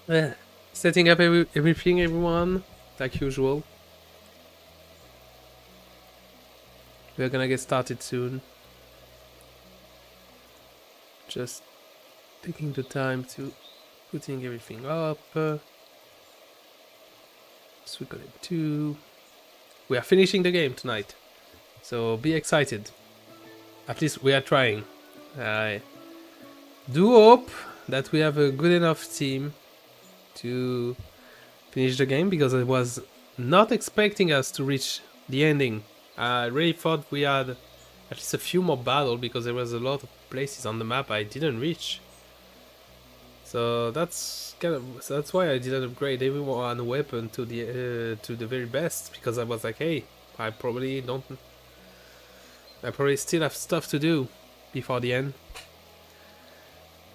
Eh, Setting up everything, everyone, like usual. We're gonna get started soon. Just taking the time to putting everything up. Suikoden 2. We are finishing the game tonight, so be excited. At least we are trying. I do hope that we have a good enough team to finish the game because I was not expecting us to reach the ending. I really thought we had at least a few more battles because there was a lot of places on the map I didn't reach. So that's why I didn't upgrade every one weapon to the very best, because I was like, hey, I probably don't, I probably still have stuff to do before the end.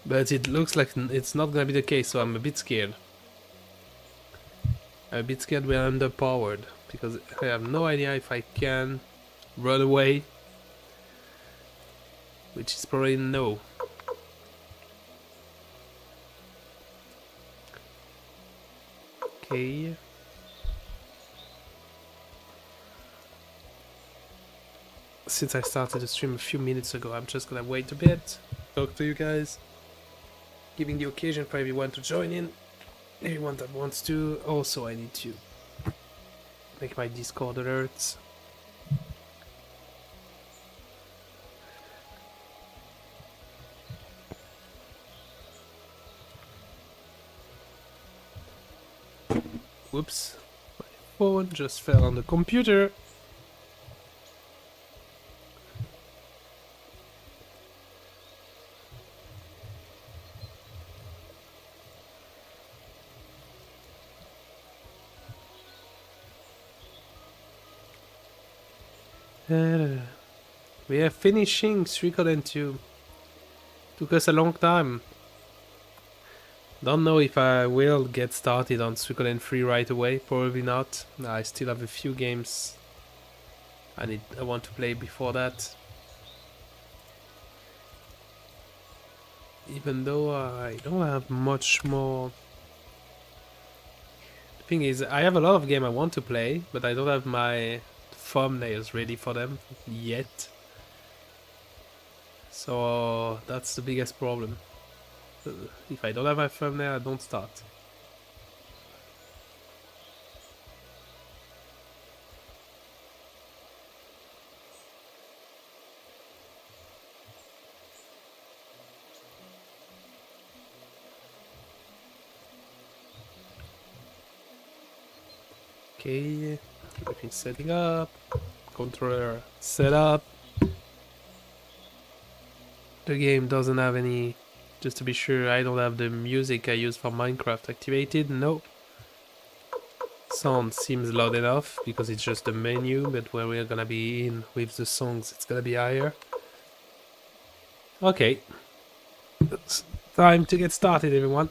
But it looks like it's not gonna be the case, so I'm a bit scared. I'm a bit scared we're underpowered because I have no idea if I can run away, which is probably no. Okay. Since I started the stream a few minutes ago, I'm just gonna wait a bit, talk to you guys, giving the occasion for everyone to join in. Anyone that wants to. Also, I need to make my Discord alerts. Whoops. My phone just fell on the computer. We are finishing Suikoden 2. Took us a long time. Don't know if I will get started on Suikoden 3 right away. Probably not. I still have a few games I want to play before that. Even though I don't have much more. The thing is, I have a lot of games I want to play, but I don't have my thumbnails ready for them yet. So that's the biggest problem. If I don't have my thumbnail, I don't start. Okay, everything setting up. Controller set up. The game doesn't have any. Just to be sure, I don't have the music I use for Minecraft activated. No. Sound seems loud enough because it's just a menu, but when we're gonna be in with the songs, it's gonna be higher. Okay. It's time to get started, everyone.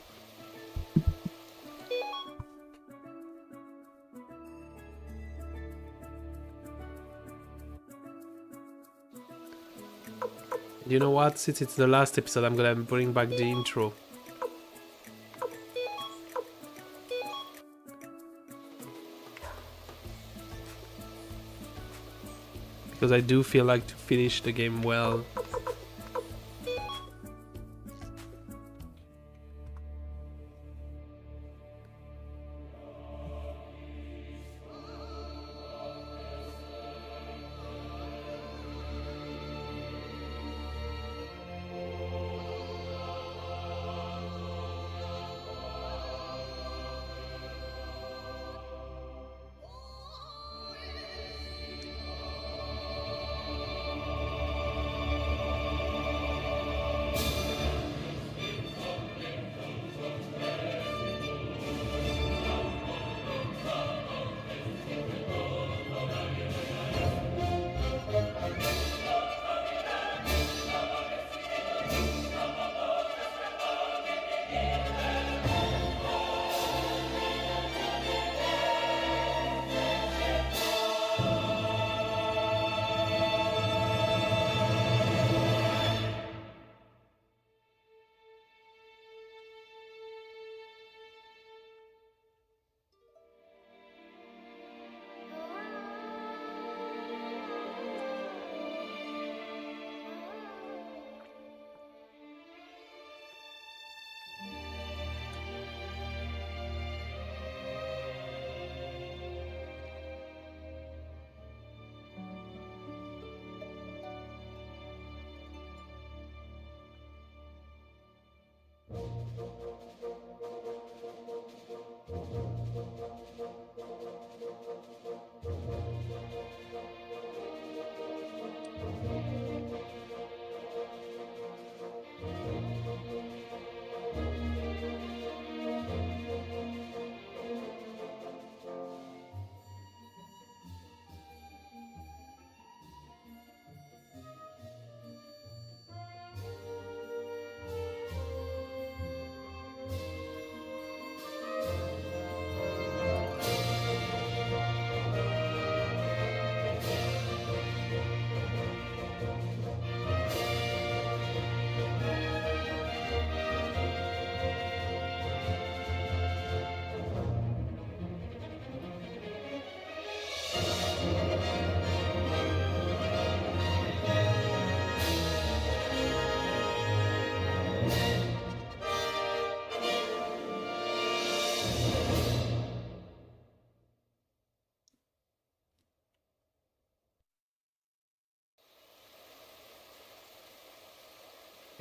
You know what? Since it's the last episode, I'm gonna bring back the intro. Because I do feel like to finish the game well.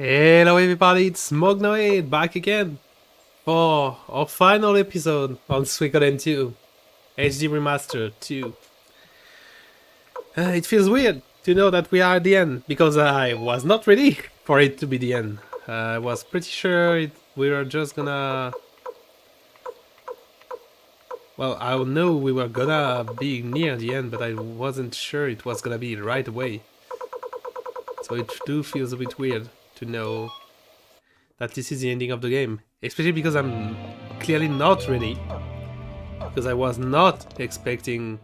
Hello everybody, it's Mognoid back again for our final episode on Suikoden 2 HD Remaster 2. It feels weird to know that we are at the end because I was not ready for it to be the end. I was pretty sure we were just gonna... Well, I know we were gonna be near the end, but I wasn't sure it was gonna be right away. So it do feels a bit weird to know that this is the ending of the game, especially because I'm clearly not ready, because I was not expecting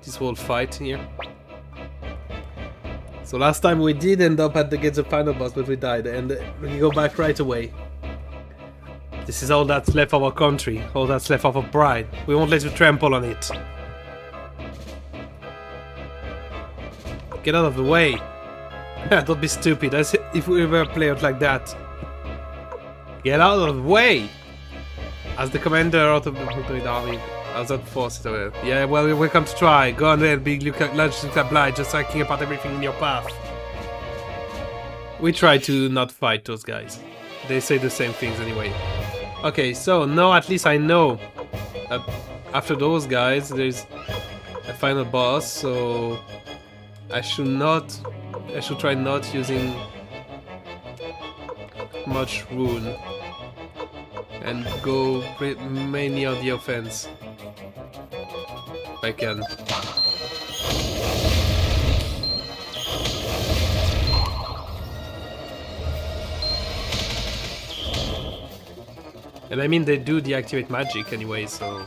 this whole fight here. So last time we did end up at the final boss, but we died, and we go back right away. This is all that's left of our country, all that's left of our pride. We won't let you trample on it. Get out of the way. Don't be stupid, as if we were players like that. Get out of the way! As the commander of the army, as that force it. Yeah, well, you're welcome to try. Go on there, big large blind, just hacking apart everything in your path. We try to not fight those guys. They say the same things anyway. Okay, so now at least I know that after those guys there's a final boss, so I should try not using much rune and go mainly on the offense if I can. And I mean, they do deactivate magic anyway, so...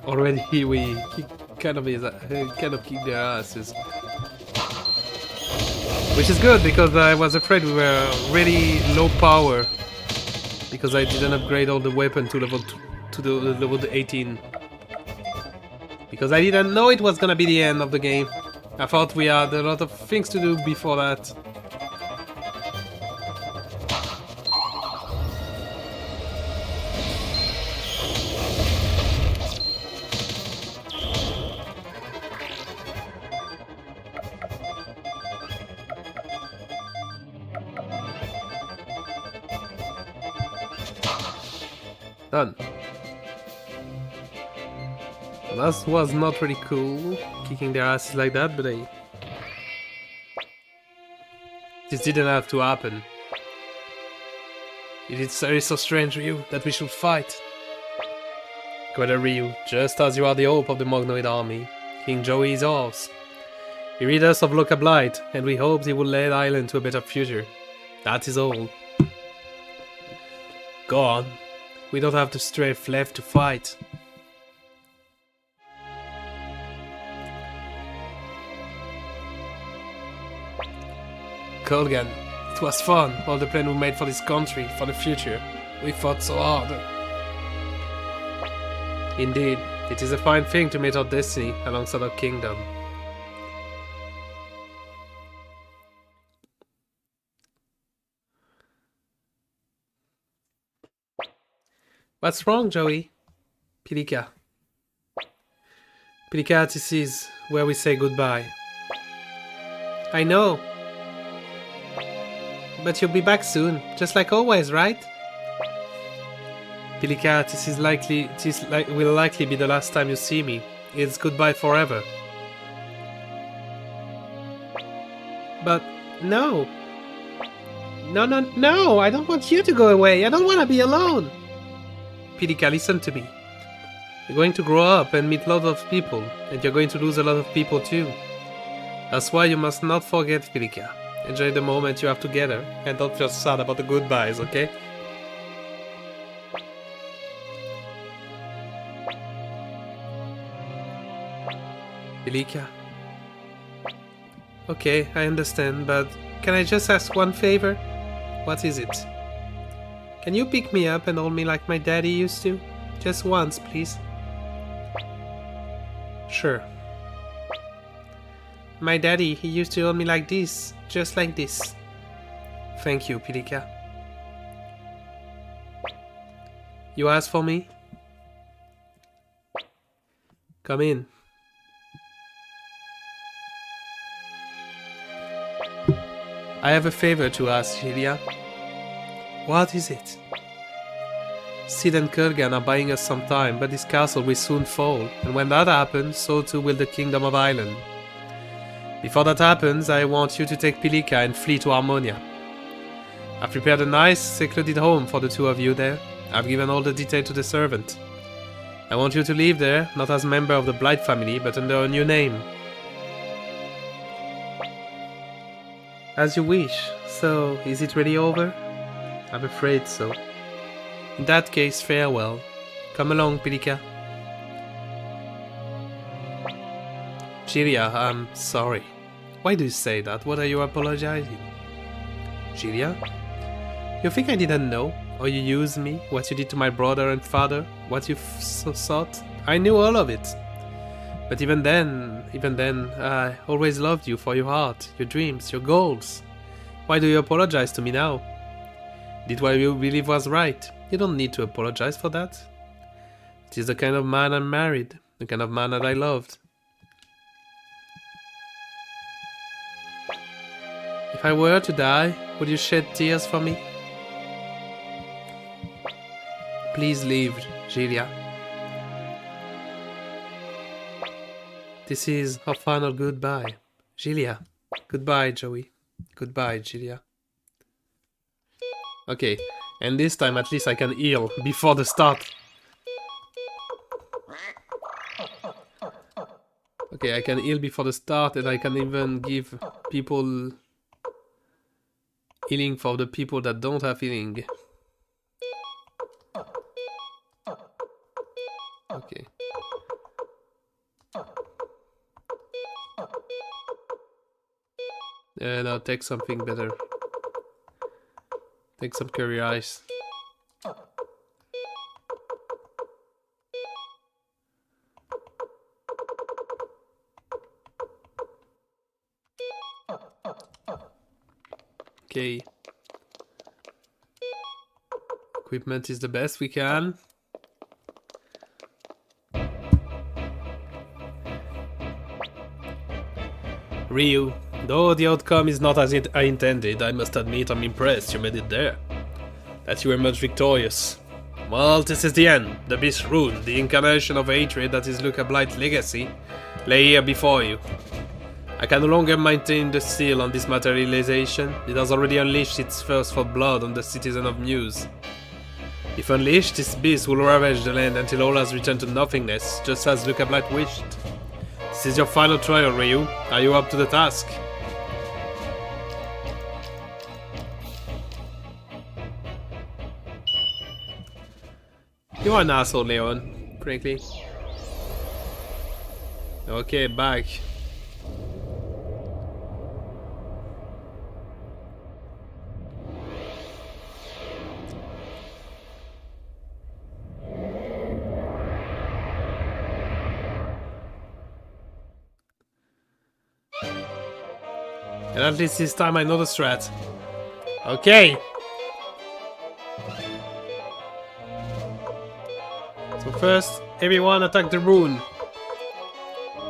Already we kind of kick their asses. Which is good, because I was afraid we were really low power. Because I didn't upgrade all the weapon to level 18. Because I didn't know it was gonna be the end of the game. I thought we had a lot of things to do before that. Done. That was not really cool, kicking their asses like that, but this didn't have to happen. It is so strange, Ryu, that we should fight. Greater Ryu, just as you are the hope of the Mognoid army, King Joey is ours. He rid us of Loka Blight, and we hoped he would lead the island to a better future. That is all. Go on. We don't have the strength left to fight. Kolgan, it was fun, all the plan we made for this country, for the future. We fought so hard. Indeed, it is a fine thing to meet our destiny alongside our kingdom. What's wrong, Joey? Pilika. Pilika, this is where we say goodbye. I know. But you'll be back soon, just like always, right? Pilika, this will likely be the last time you see me. It's goodbye forever. But no. No, I don't want you to go away. I don't want to be alone. Pilika, listen to me. You're going to grow up and meet lots of people, and you're going to lose a lot of people too. That's why you must not forget, Pilika. Enjoy the moment you have together, and don't feel sad about the goodbyes, okay? Pilika. Okay, I understand, but can I just ask one favor? What is it? Can you pick me up and hold me like my daddy used to? Just once, please. Sure. My daddy, he used to hold me like this. Just like this. Thank you, Pilika. You asked for me? Come in. I have a favor to ask, Julia. What is it? Sid and Kurgan are buying us some time, but this castle will soon fall, and when that happens, so too will the Kingdom of Ireland. Before that happens, I want you to take Pilika and flee to Harmonia. I've prepared a nice, secluded home for the two of you there. I've given all the detail to the servant. I want you to live there, not as member of the Blight family, but under a new name. As you wish. So, is it really over? I'm afraid so. In that case, farewell. Come along, Pilika. Jiria, I'm sorry. Why do you say that? What are you apologizing? Jiria? You think I didn't know? Or you used me? What you did to my brother and father? What you thought? I knew all of it. But even then, I always loved you for your heart, your dreams, your goals. Why do you apologize to me now? Did what you believe was right. You don't need to apologize for that. It is the kind of man I married, the kind of man that I loved. If I were to die, would you shed tears for me? Please leave, Julia. This is our final goodbye. Julia. Goodbye, Joey. Goodbye, Julia. Okay, and this time at least I can heal before the start. Okay, I can heal before the start, and I can even give people healing for the people that don't have healing. Okay. And I'll take something better. Take some curry ice. Okay. Equipment is the best we can. Ryu, though the outcome is not as I intended, I must admit I'm impressed you made it there. That you emerged victorious. Well, this is the end. The beast rune, the incarnation of hatred that is Luca Blight's legacy, lay here before you. I can no longer maintain the seal on this materialization. It has already unleashed its thirst for blood on the citizen of Muse. If unleashed, this beast will ravage the land until all has returned to nothingness, just as Luca Blight wished. This is your final trial, Ryu. Are you up to the task? You are an asshole, Leon, frankly. Okay, back. And at least this time I know the strat. Okay. So first, everyone attack the rune.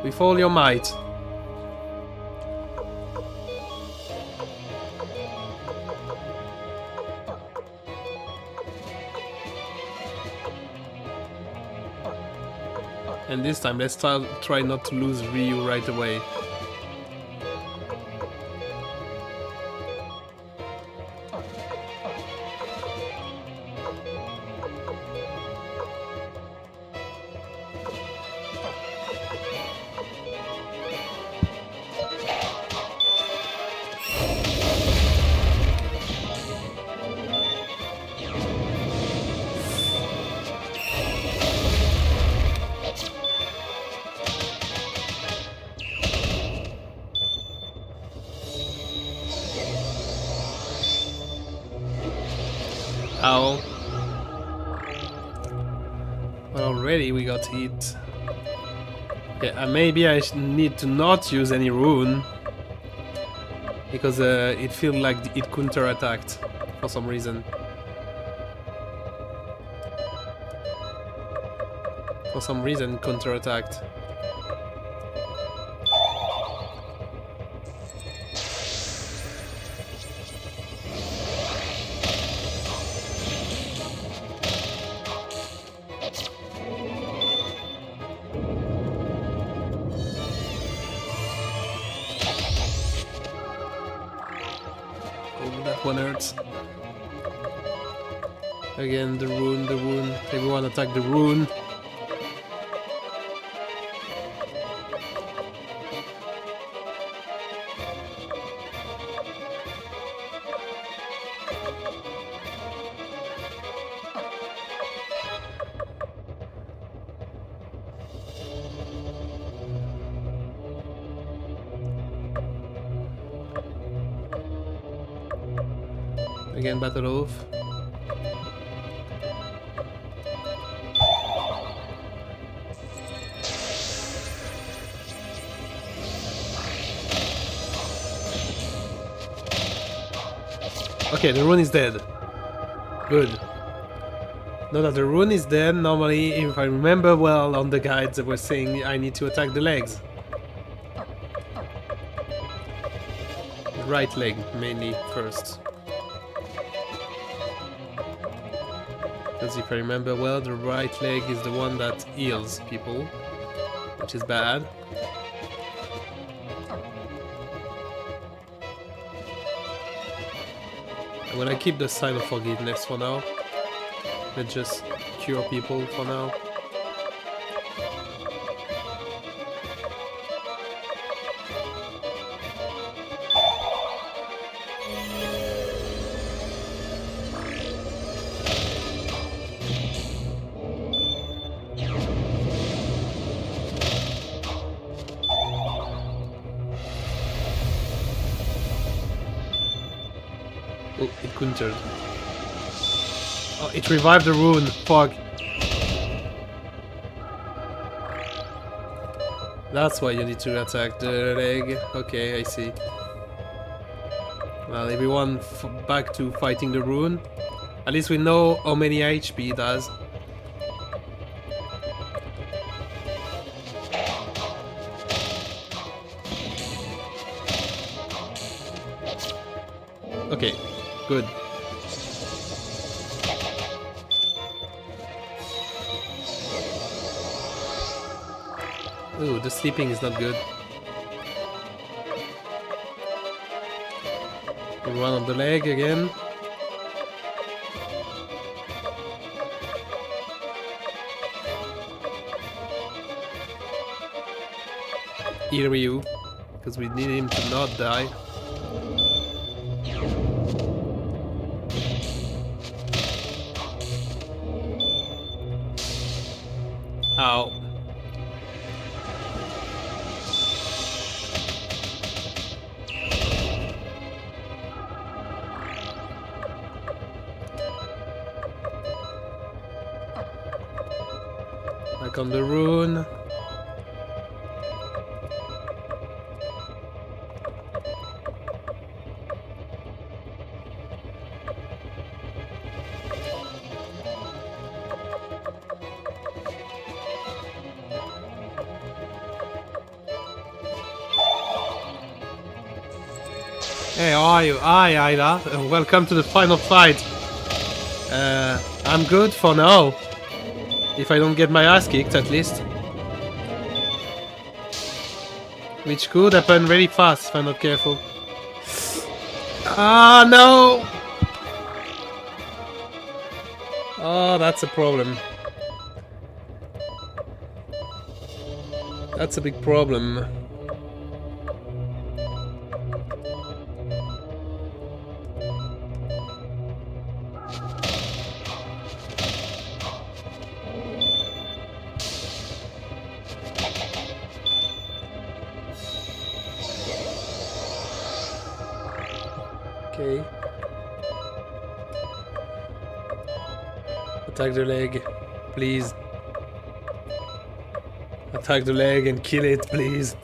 With all your might. And this time, let's try not to lose Ryu right away. Ow. Well, already we got hit. Yeah, maybe I need to not use any rune. Because it feels like it counter-attacked for some reason. For some reason, counter-attacked. Oh, that one hurts. Again, the rune, the rune. Everyone attack the rune. Again, battle oath. Okay, the rune is dead. Good. Now that the rune is dead, normally, if I remember well on the guides, they were saying I need to attack the legs. The right leg, mainly, first. Because if I remember well, the right leg is the one that heals people, which is bad. I'm gonna keep the sign of forgiveness for now. Let's just cure people for now. Oh, it countered. Oh, it revived the rune. Fuck. That's why you need to attack the leg. Okay, I see. Well, everyone back to fighting the rune. At least we know how many HP it has. Okay, good. Ooh, the sleeping is not good. One on the leg again. Heal Ryu, because we need him to not die. Ow. Back on the rune. Hey, how are you? Hi, Ayla. Welcome to the final fight. I'm good for now. If I don't get my ass kicked, at least. Which could happen really fast if I'm not careful. Ah, no! Oh, that's a problem. That's a big problem. Okay. Attack the leg, please. Attack the leg and kill it, please.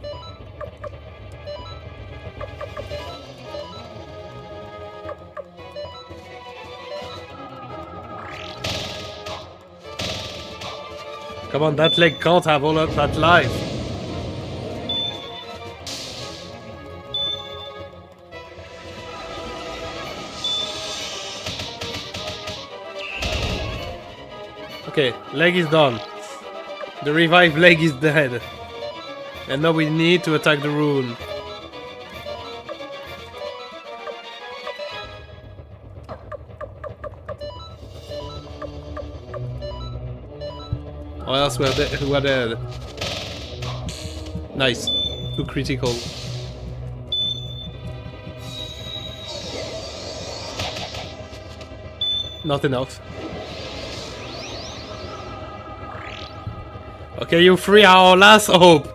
Come on, that leg can't have all of that life. Okay, leg is done. The revived leg is dead. And now we need to attack the rune. Or else we're dead. Nice. 2 critical. Not enough. Okay, you free our last hope.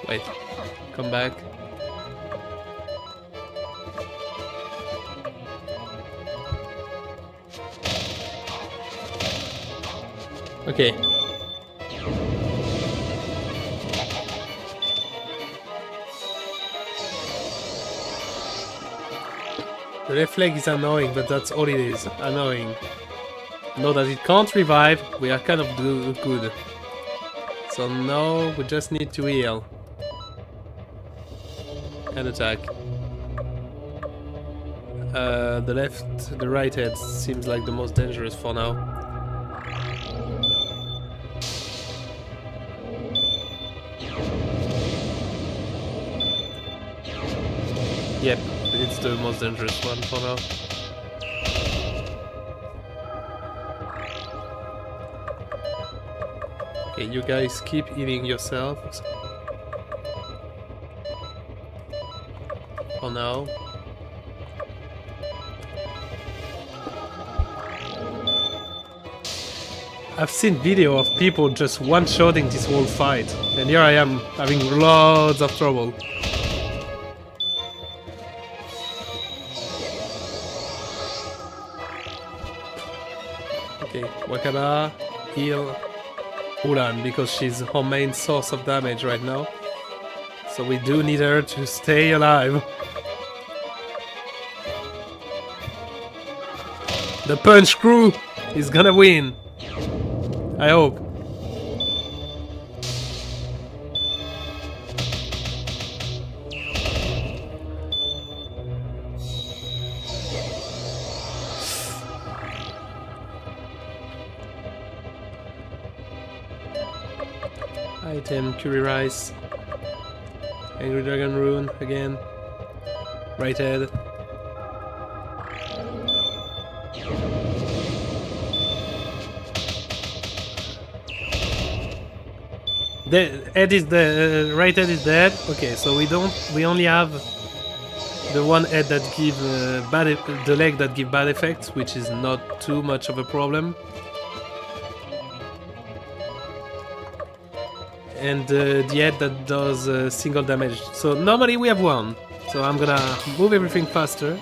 Wait, come back. Okay. The left leg is annoying, but that's all it is. Annoying. Know that it can't revive, we are kind of good. So now we just need to heal. And attack. The right head seems like the most dangerous for now. Yep, it's the most dangerous one for now. Okay, you guys keep healing yourselves. For now. I've seen video of people just one-shotting this whole fight, and here I am having loads of trouble. Okay, Wakaba, heal Ulan, because she's her main source of damage right now. So we do need her to stay alive. The punch crew is gonna win. I hope. Item, curry rice. Angry Dragon Rune again. Right head. The head is the right head is dead. Okay, so we only have the one head that give the leg that give bad effects, which is not too much of a problem. And the head that does single damage. So normally we have one. So I'm gonna move everything faster.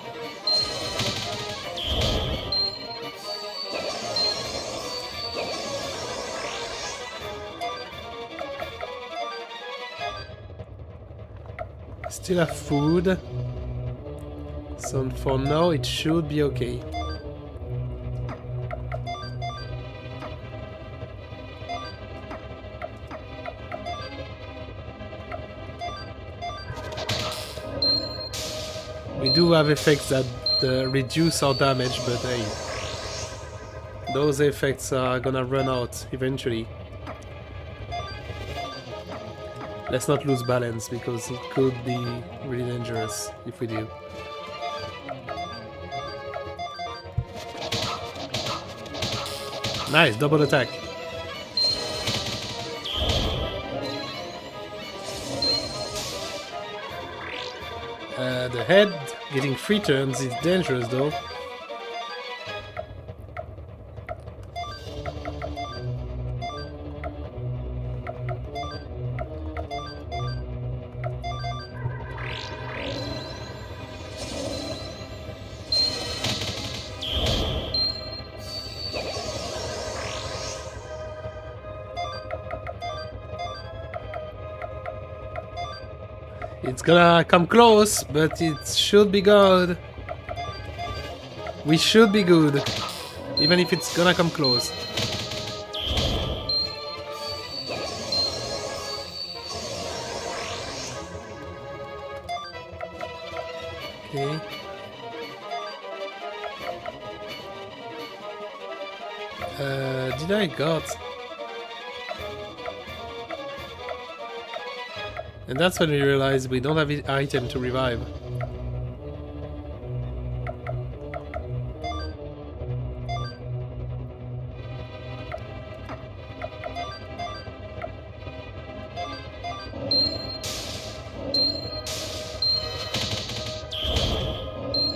Still have food. So for now it should be okay. We do have effects that reduce our damage, but hey, those effects are gonna run out eventually. Let's not lose balance, because it could be really dangerous if we do. Nice, double attack. The head getting 3 turns is dangerous though. It's gonna come close, but it should be good. We should be good. Even if it's gonna come close. Okay. Did I got... And that's when we realize we don't have an item to revive.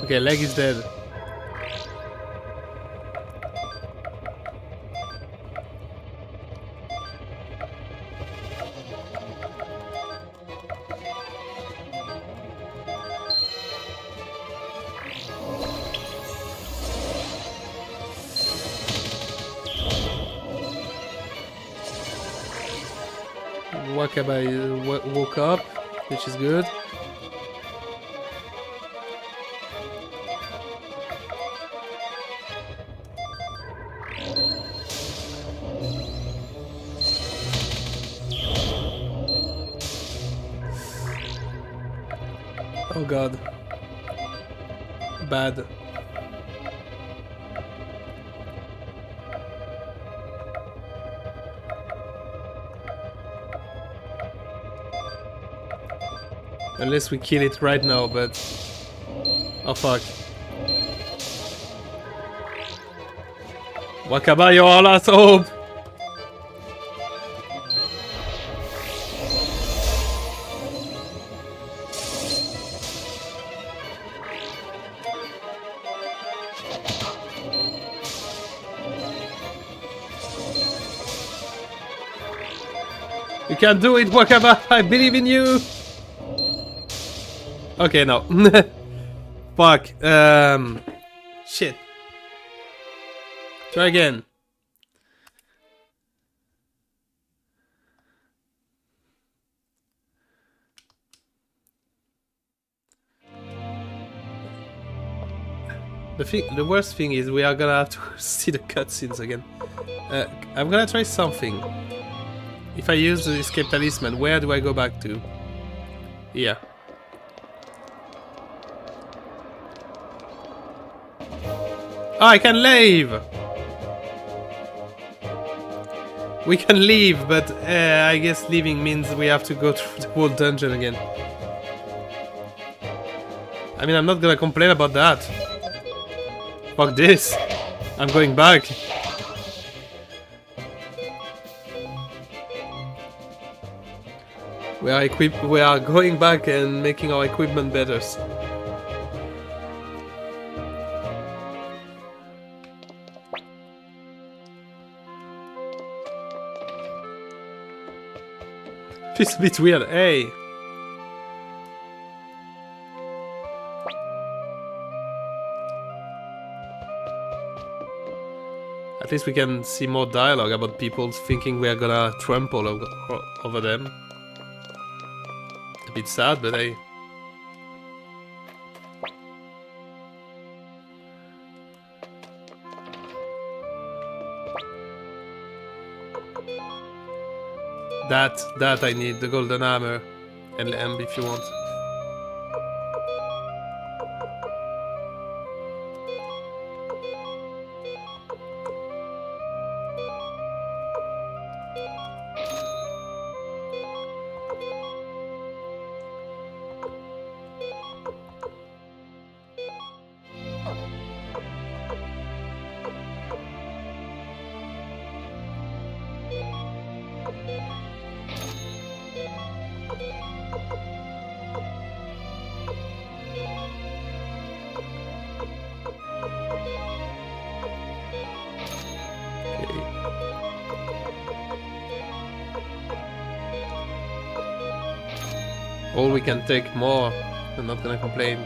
Okay, leg is dead. Wakabai woke up, which is good. Oh god. Bad. Unless we kill it right now, but... Oh fuck. Wakaba, you're our last hope! You can do it, Wakaba! I believe in you! Okay, no. Fuck. Shit. Try again. The worst thing is we are gonna have to see the cutscenes again. I'm gonna try something. If I use the escape talisman, where do I go back to? Yeah. Oh, I can leave! We can leave, but I guess leaving means we have to go through the whole dungeon again. I mean, I'm not gonna complain about that. Fuck this. I'm going back. We are going back and making our equipment better. It's a bit weird. Hey. At least we can see more dialogue about people thinking we are gonna trample over them. A bit sad, but hey. That I need, the golden hammer and lamb if you want. Or we can take more. I'm not gonna complain.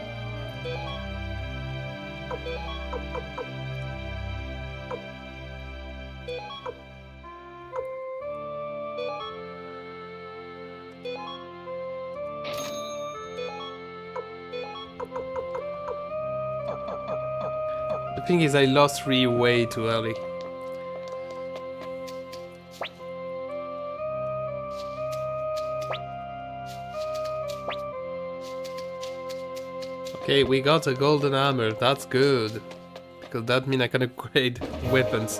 thing is, I lost 3 way too early. Okay, we got a golden hammer. That's good. Because that means I can upgrade weapons.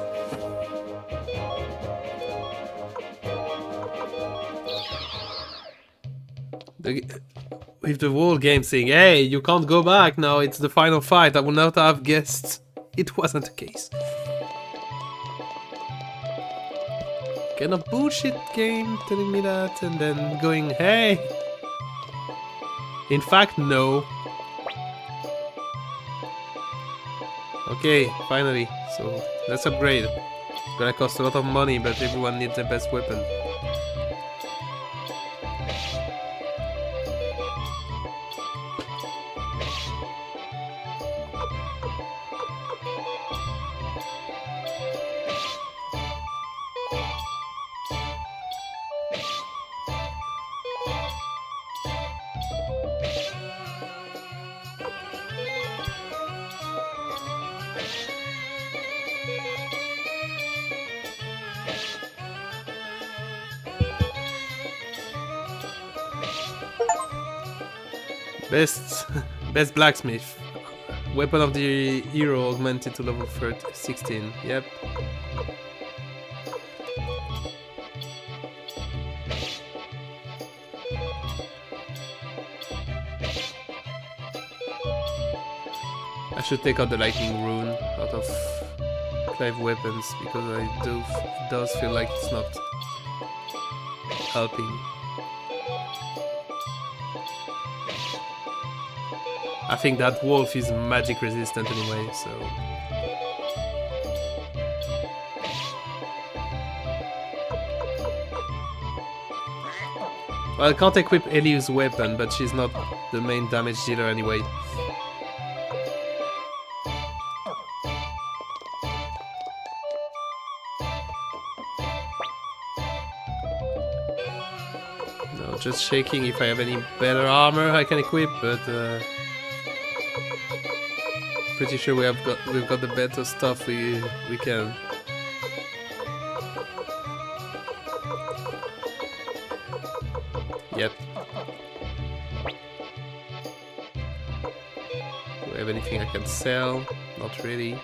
With the whole game saying, hey, you can't go back now, it's the final fight, I would not have guessed it wasn't the case. Kind of bullshit game telling me that and then going, hey. In fact, no. Okay, finally. So let's upgrade. Gonna cost a lot of money, but everyone needs the best weapon. Best blacksmith. Weapon of the hero augmented to level 16. Yep. I should take out the lightning rune out of Clive weapons because it does feel like it's not helping. I think that wolf is magic resistant anyway, so... Well, I can't equip Eliu's weapon, but she's not the main damage dealer anyway. No, just shaking if I have any better armor I can equip, but... pretty sure we've got the better stuff we can. Yep. Do I have anything I can sell? Not really.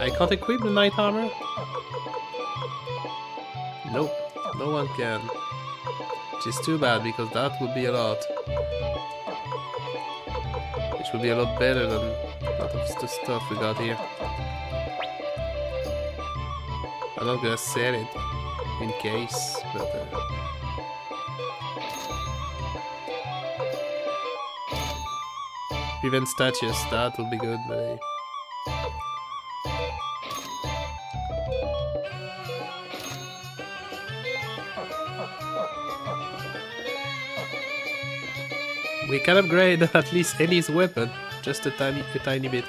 I can't equip the knight armor? Nope, no one can. Which is too bad, because that would be a lot. Which would be a lot better than a lot of the stuff we got here. I'm not gonna sell it, in case, but... Prevent statues, that would be good, but... We can upgrade at least Ellie's weapon, just a tiny bit.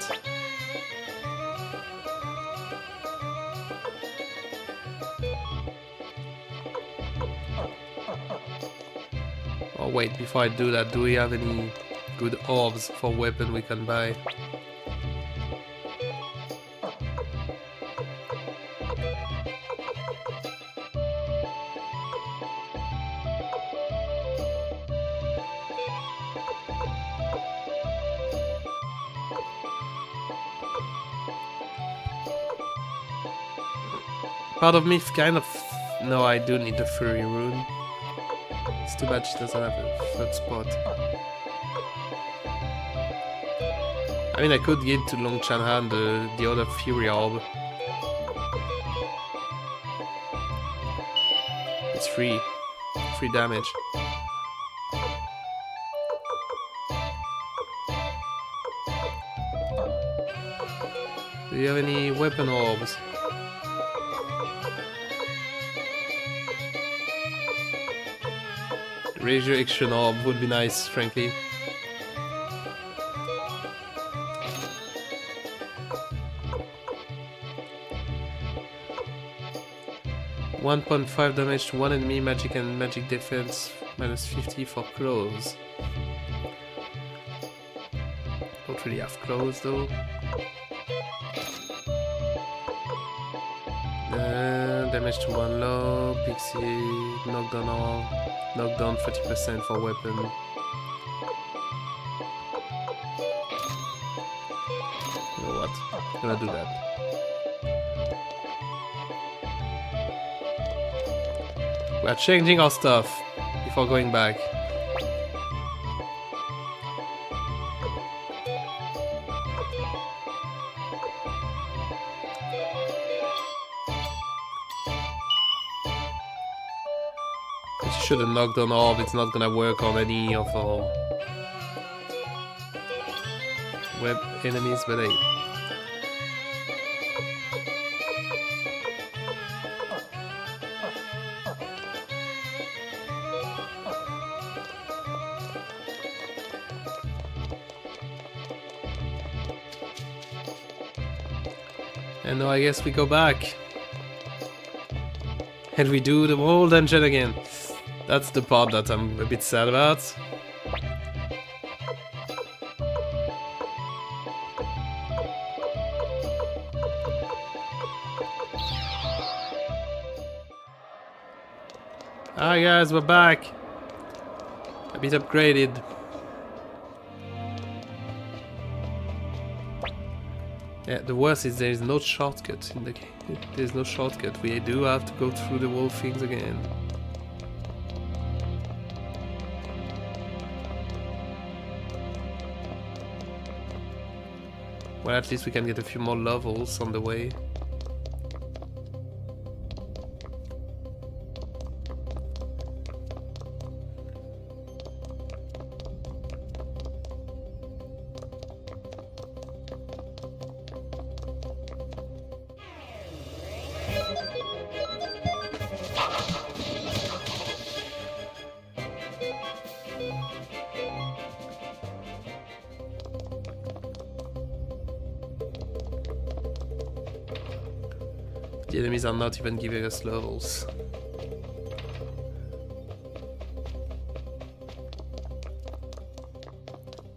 Oh wait, before I do that, do we have any good orbs for weapon we can buy? Part of me kind of... No, I do need the Fury rune. It's too bad she doesn't have a third spot. I mean, I could give to Long Chanhan the other Fury orb. It's free. Free damage. Do you have any weapon orbs? Resurrection orb would be nice, frankly. 1.5 damage to one enemy, magic and magic defense, minus 50 for close. Don't really have close though. Damage to one low, pixie, knockdown all, knockdown 30% for weapon. You know what? I'm gonna do that. We are changing our stuff before going back. Should have knocked on orb, it's not gonna work on any of our web enemies, but hey. And now I guess we go back. And we do the whole dungeon again. That's the part that I'm a bit sad about. Hi guys, we're back. A bit upgraded. Yeah, the worst is there is no shortcut in the game. There's no shortcut. We do have to go through the whole things again. Well, at least we can get a few more levels on the way. The enemies are not even giving us levels.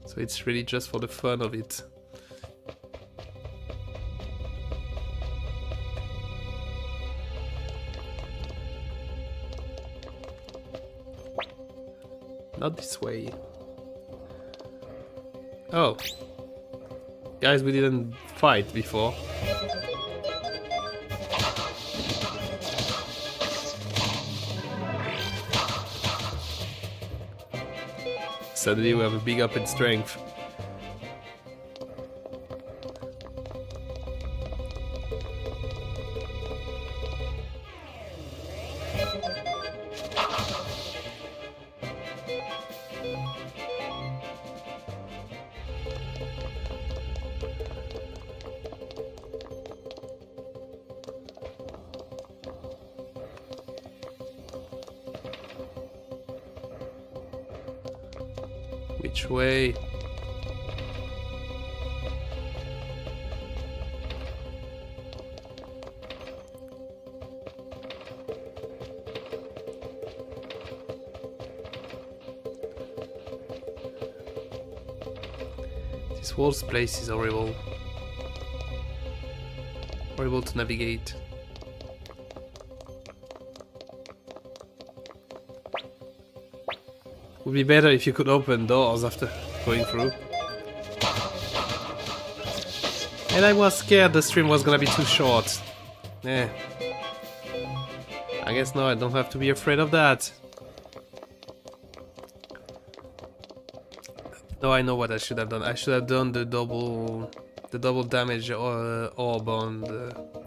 So it's really just for the fun of it. Not this way. Oh. Guys, we didn't fight before. Suddenly we have a big up in strength. Which way? This whole place is horrible. Horrible to navigate. Would be better if you could open doors after going through. And I was scared the stream was gonna be too short. Eh. I guess no, I don't have to be afraid of that. No, I know what I should have done. I should have done the double damage orb on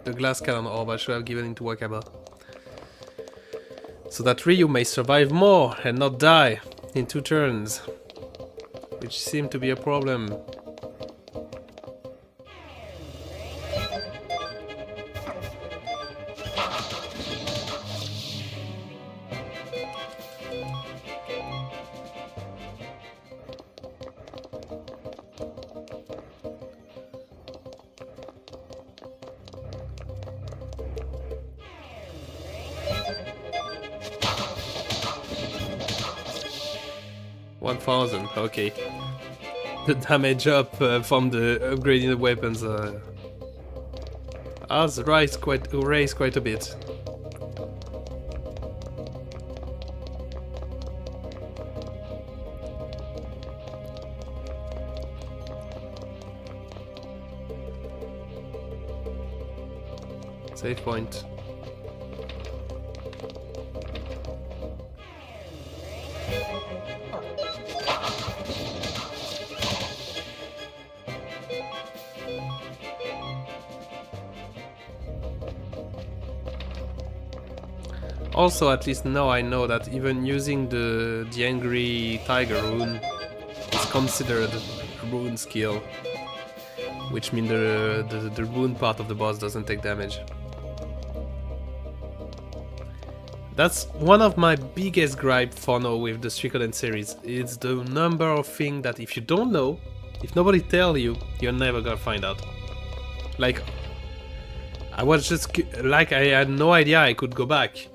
the glass cannon orb. I should have given it to Wakaba. So that Ryu may survive more and not die in 2 turns, which seemed to be a problem. 1000, okay. The damage up from the upgrading the weapons has raised quite a bit. Save point. Also, at least now I know that even using the angry tiger rune is considered a rune skill, which means the rune part of the boss doesn't take damage. That's one of my biggest gripe for now with the Suikoden series. It's the number of things that if you don't know, if nobody tell you, you're never gonna find out. Like, I was just like, I had no idea I could go back.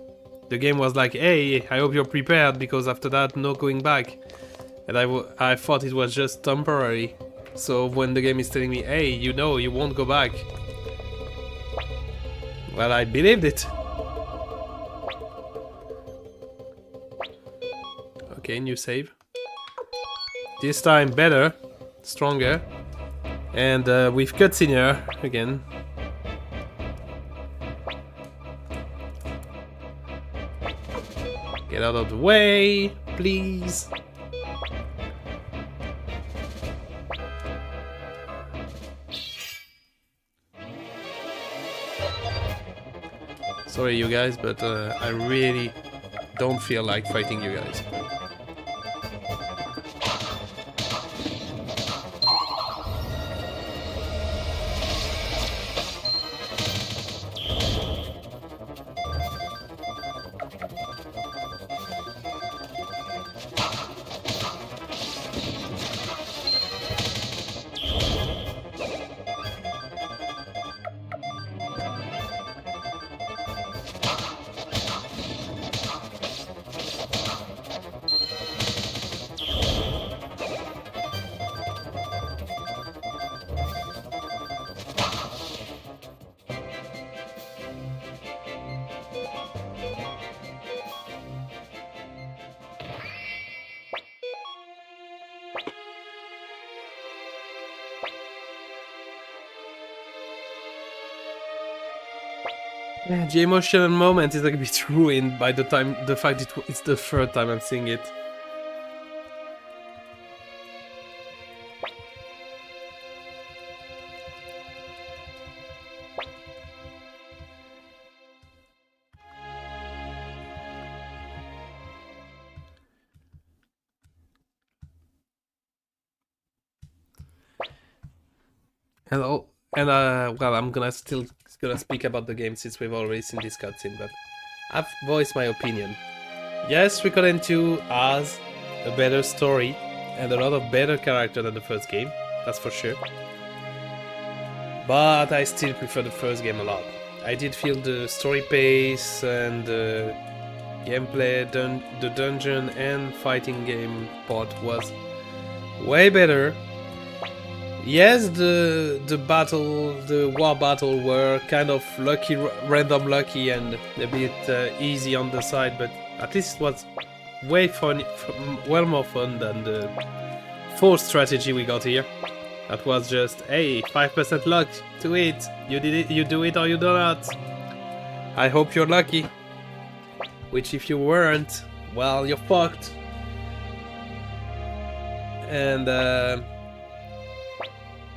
The game was like, hey, I hope you're prepared, because after that, no going back. And I thought it was just temporary. So when the game is telling me, hey, you know, you won't go back. Well, I believed it. Okay, new save. This time better, stronger. And with cutscene here again. Get out of the way, please. Sorry you guys, but I really don't feel like fighting you guys. Yeah, the emotional moment is like a bit ruined by the fact it's the third time I'm seeing it. Hello, and well, I'm gonna speak about the game since we've already seen this cutscene, but I've voiced my opinion. Yes, Suikoden 2 has a better story and a lot of better character than the first game, that's for sure. But I still prefer the first game a lot. I did feel the story pace and the gameplay, the dungeon and fighting game part was way better. Yes, the war battle were kind of lucky, random lucky and a bit easy on the side, but at least it was way fun, well more fun than the forced strategy we got here. That was just, hey, 5% luck to it. You did it, you do it or you do not. I hope you're lucky. Which if you weren't, well, you're fucked. And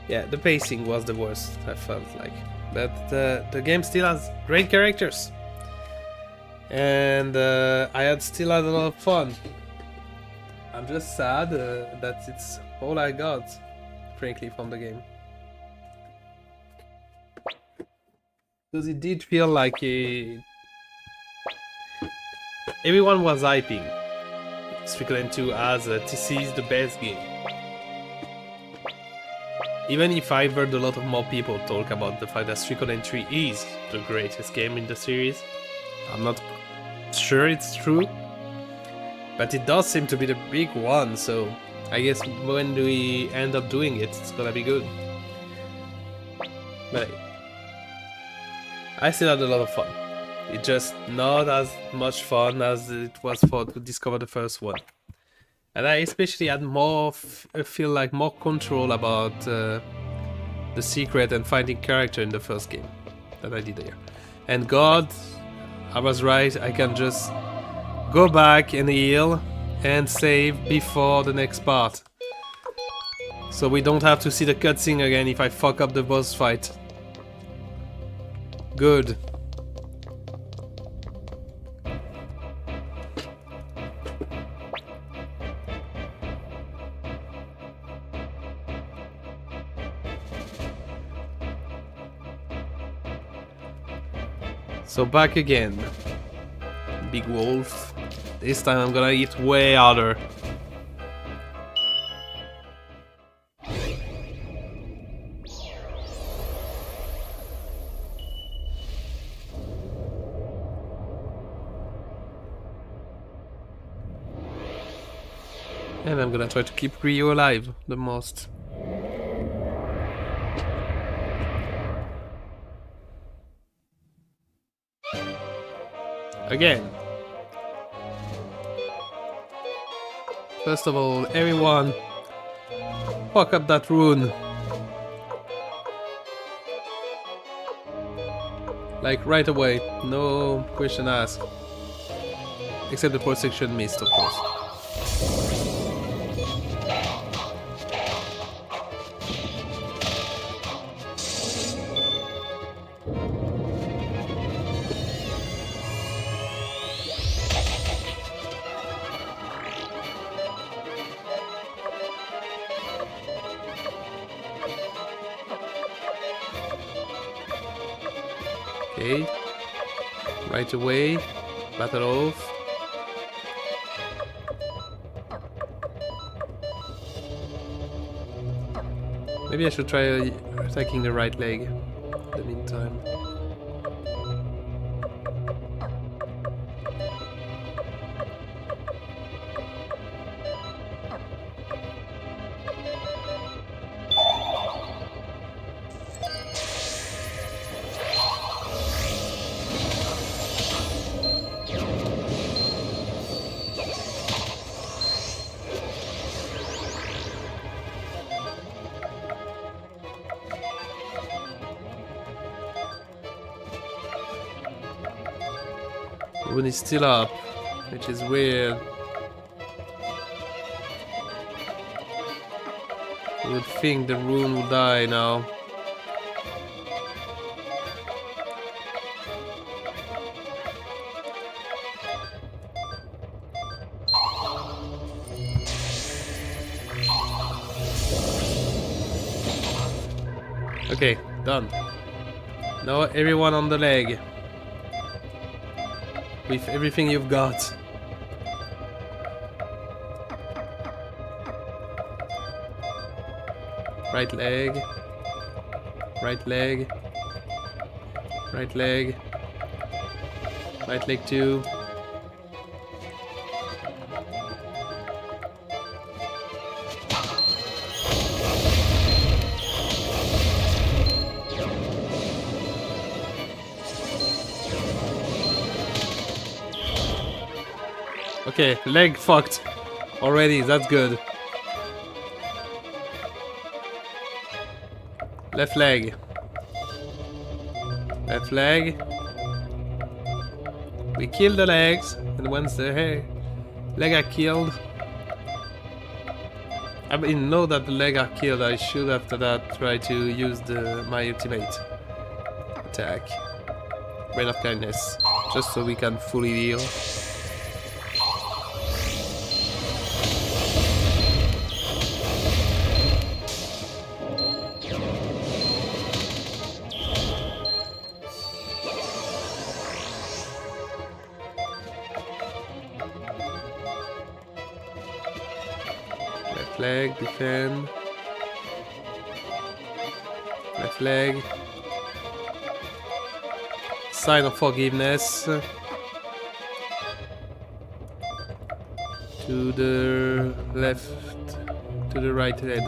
yeah, the pacing was the worst, I felt like. But the game still has great characters. And I still had a lot of fun. I'm just sad that it's all I got, frankly, from the game. Because it did feel like everyone was hyping Suikoden 2 as this is the best game. Even if I've heard a lot of more people talk about the fact that Suikoden 3 is the greatest game in the series, I'm not sure it's true. But it does seem to be the big one, so I guess when we end up doing it, it's gonna be good. But I still had a lot of fun. It's just not as much fun as it was for to discover the first one. And I especially had more, feel like more control about the secret and finding character in the first game than I did here. And God, I was right, I can just go back and heal and save before the next part. So we don't have to see the cutscene again if I fuck up the boss fight. Good. So back again. Big wolf. This time I'm gonna hit way harder. And I'm gonna try to keep Ryo alive the most. Again. First of all, everyone, fuck up that rune. Like right away, no question asked. Except the protection mist, of course. Okay, right away, battle off. Maybe I should try attacking the right leg in the meantime. Rune is still up, which is weird. You would think the rune will die now. Okay, done. Now everyone on the leg. With everything you've got. Right leg. Right leg. Right leg. Right leg too. Okay, leg fucked already, that's good. Left leg. Left leg. We kill the legs, and once the leg are killed... I mean, know that the leg are killed, I should after that try to use my ultimate attack. Rain of Kindness, just so we can fully heal. Left leg, defend. Left leg. Sign of forgiveness. To the left. To the right head.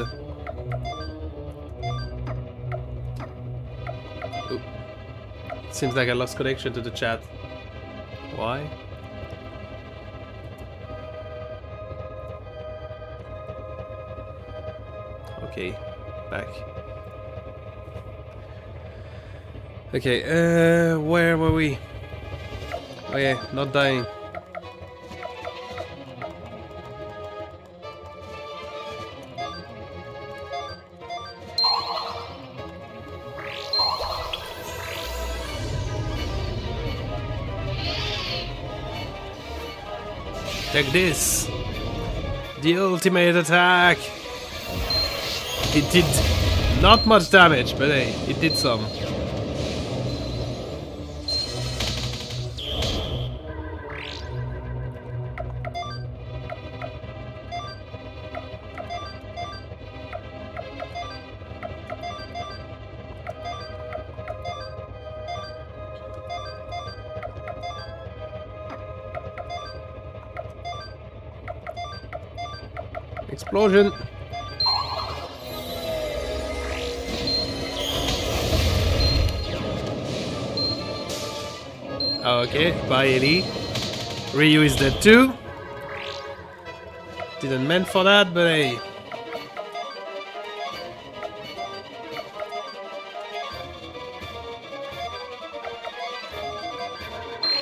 Oop. Seems like I lost connection to the chat. Why? Okay, back. Okay, where were we? Oh yeah, not dying. Take this! The ultimate attack! It did not much damage, but hey, it did some. Explosion! Okay, bye Ellie. Ryu is dead too. Didn't meant for that, but hey.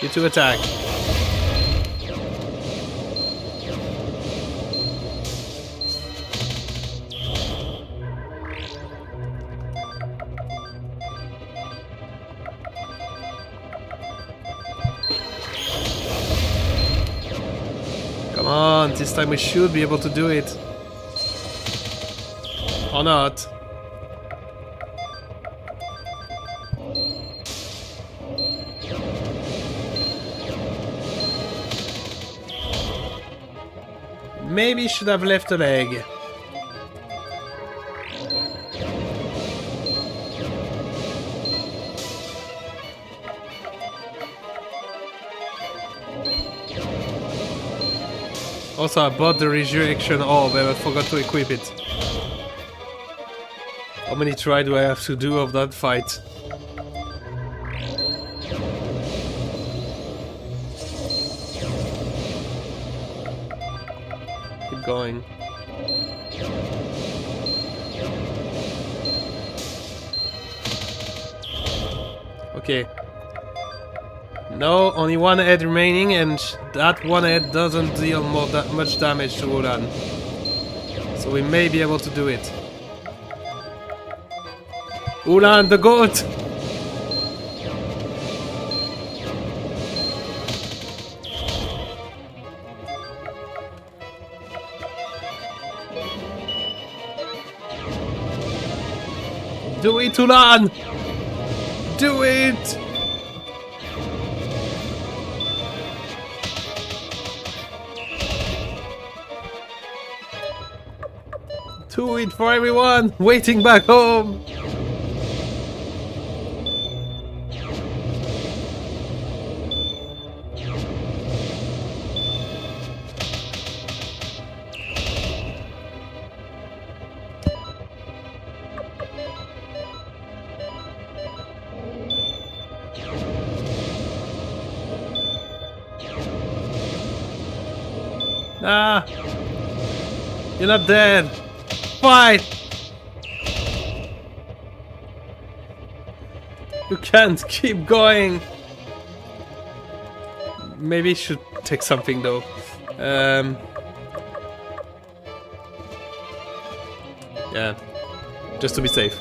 You two attack. Come on, this time we should be able to do it. Or not. Maybe should have left a leg. Also, I bought the resurrection orb and I forgot to equip it. How many try do I have to do of that fight? Keep going. Okay. No, only one head remaining, and that one head doesn't deal much damage to Ulan. So we may be able to do it. Ulan, the goat! Do it, Ulan! Do it! Do it for everyone waiting back home! Ah! You're not dead! Fight! You can't keep going! Maybe you should take something though. Yeah, just to be safe.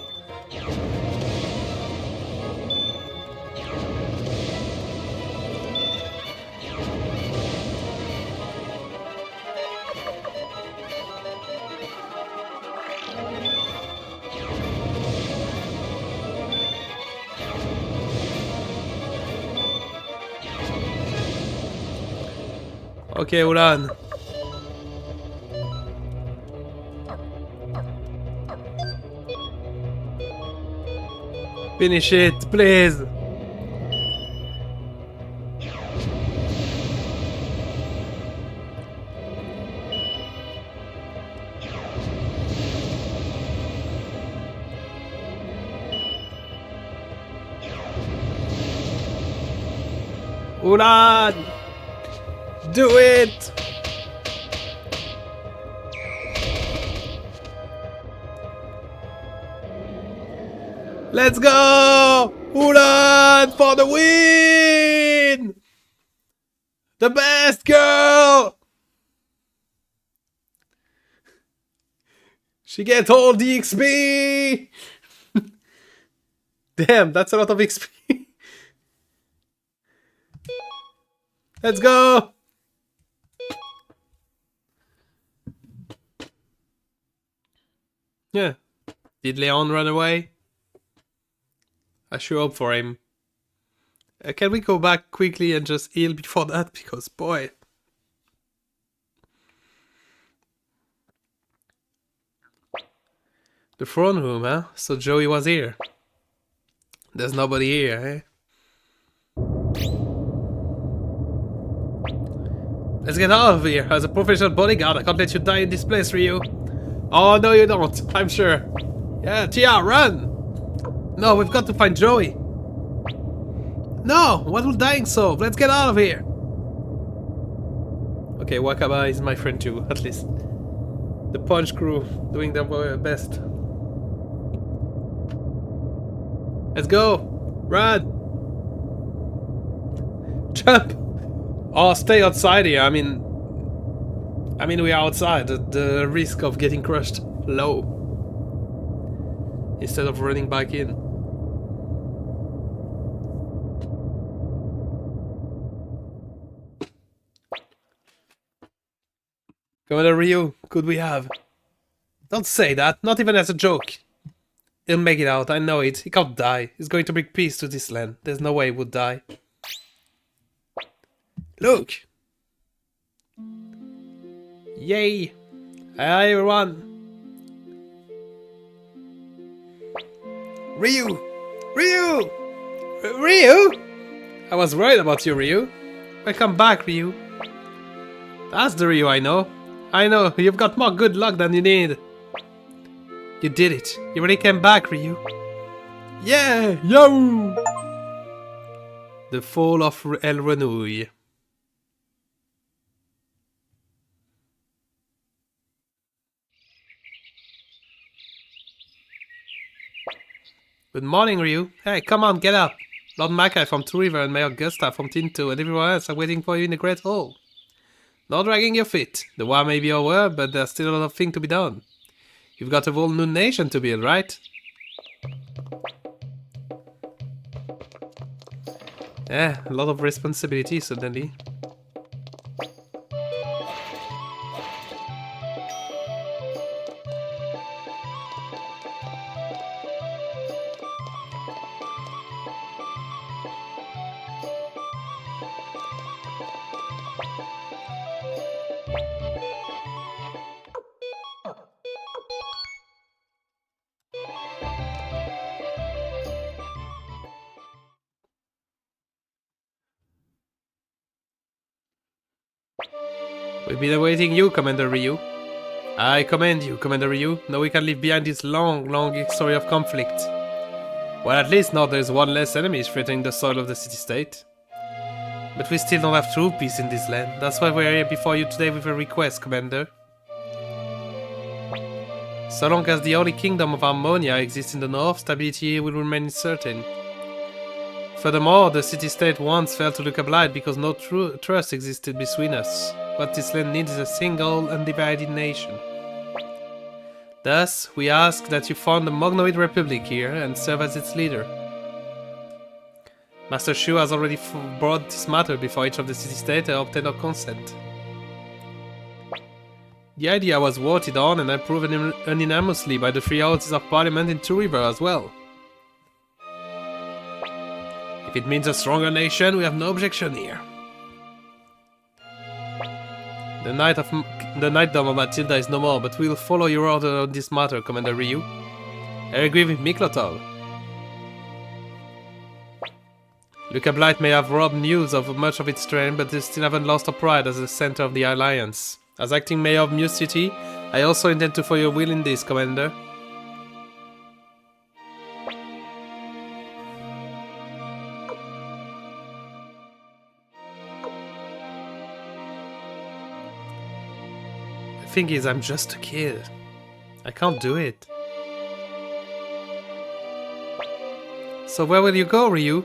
Okay, Ulan. Finish it, please. Ulan! Do it! Let's go! Ulan for the win! The best girl! She gets all the XP! Damn, that's a lot of XP. Let's go! Yeah. Did Leon run away? I sure hope for him. Can we go back quickly and just heal before that? Because, boy... The throne room, huh? So Joey was here. There's nobody here, eh? Let's get out of here. As a professional bodyguard, I can't let you die in this place, Ryu. Oh, no you don't. I'm sure. Yeah, Tia, run! No, we've got to find Joey. No, what will dying solve? Let's get out of here. Okay, Wakaba is my friend too, at least. The Punch crew doing their best. Let's go! Run! Jump! Oh, stay outside here. I mean, we are outside. The risk of getting crushed low. Instead of running back in. Commander Ryu, could we have? Don't say that, not even as a joke. He'll make it out, I know it. He can't die. He's going to bring peace to this land. There's no way he would die. Look! Yay! Hi everyone! Ryu! Ryu! Ryu! I was worried about you, Ryu. Welcome back, Ryu. That's the Ryu I know. I know, you've got more good luck than you need. You did it. You really came back, Ryu. Yeah! Yo! The fall of El Renouille. Good morning, Ryu. Hey, come on, get up. Lord Makai from Two River and Mayor Gustav from Tinto and everyone else are waiting for you in the Great Hall. Not dragging your feet. The war may be over, but there's still a lot of things to be done. You've got a whole new nation to build, right? Yeah, a lot of responsibility suddenly. We've been awaiting you, Commander Ryu. I commend you, Commander Ryu. Now we can leave behind this long, long history of conflict. Well, at least now there's one less enemy threatening the soil of the city-state. But we still don't have true peace in this land. That's why we're here before you today with a request, Commander. So long as the Holy Kingdom of Harmonia exists in the north, stability will remain uncertain. Furthermore, the city-state once fell to Luca Blight because no trust existed between us. What this land needs is a single, undivided nation. Thus, we ask that you found the Mognoid Republic here and serve as its leader. Master Shu has already brought this matter before each of the city-states and obtained our consent. The idea was voted on and approved unanimously by the three houses of parliament in Two River as well. If it means a stronger nation, we have no objection here. The Knightdom of Matilda is no more, but we will follow your order on this matter, Commander Ryu. I agree with Miklotov. Luca Blight may have robbed Muse of much of its strength, but they still haven't lost our pride as the center of the Alliance. As acting mayor of Muse City, I also intend to follow your will in this, Commander. thing is, I'm just a kid. I can't do it. So where will you go, Ryu?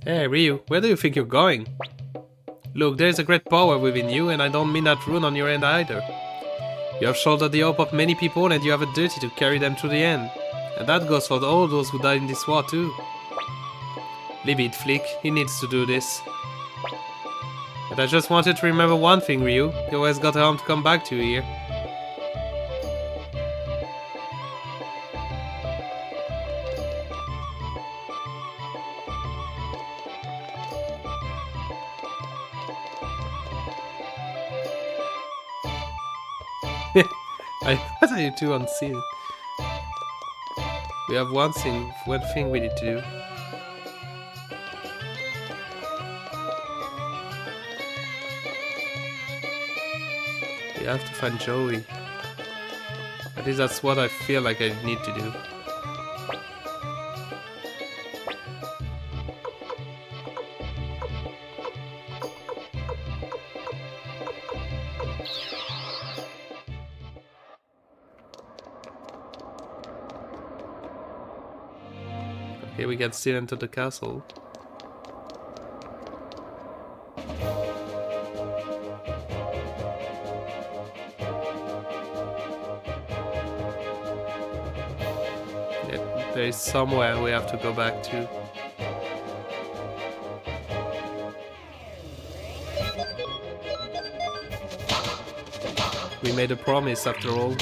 Hey, Ryu, where do you think you're going? Look, there's a great power within you, and I don't mean that rude on your end either. You have shouldered the hope of many people, and you have a duty to carry them to the end. And that goes for all those who died in this war too. Leave it, Flick. He needs to do this. But I just wanted to remember one thing, Ryu. You always got a home to come back to here. What are you two on scene? We have one thing we need to do. We have to find Joey. At least that's what I feel like I need to do. Okay, we can still enter the castle. There is somewhere we have to go back to. We made a promise after all.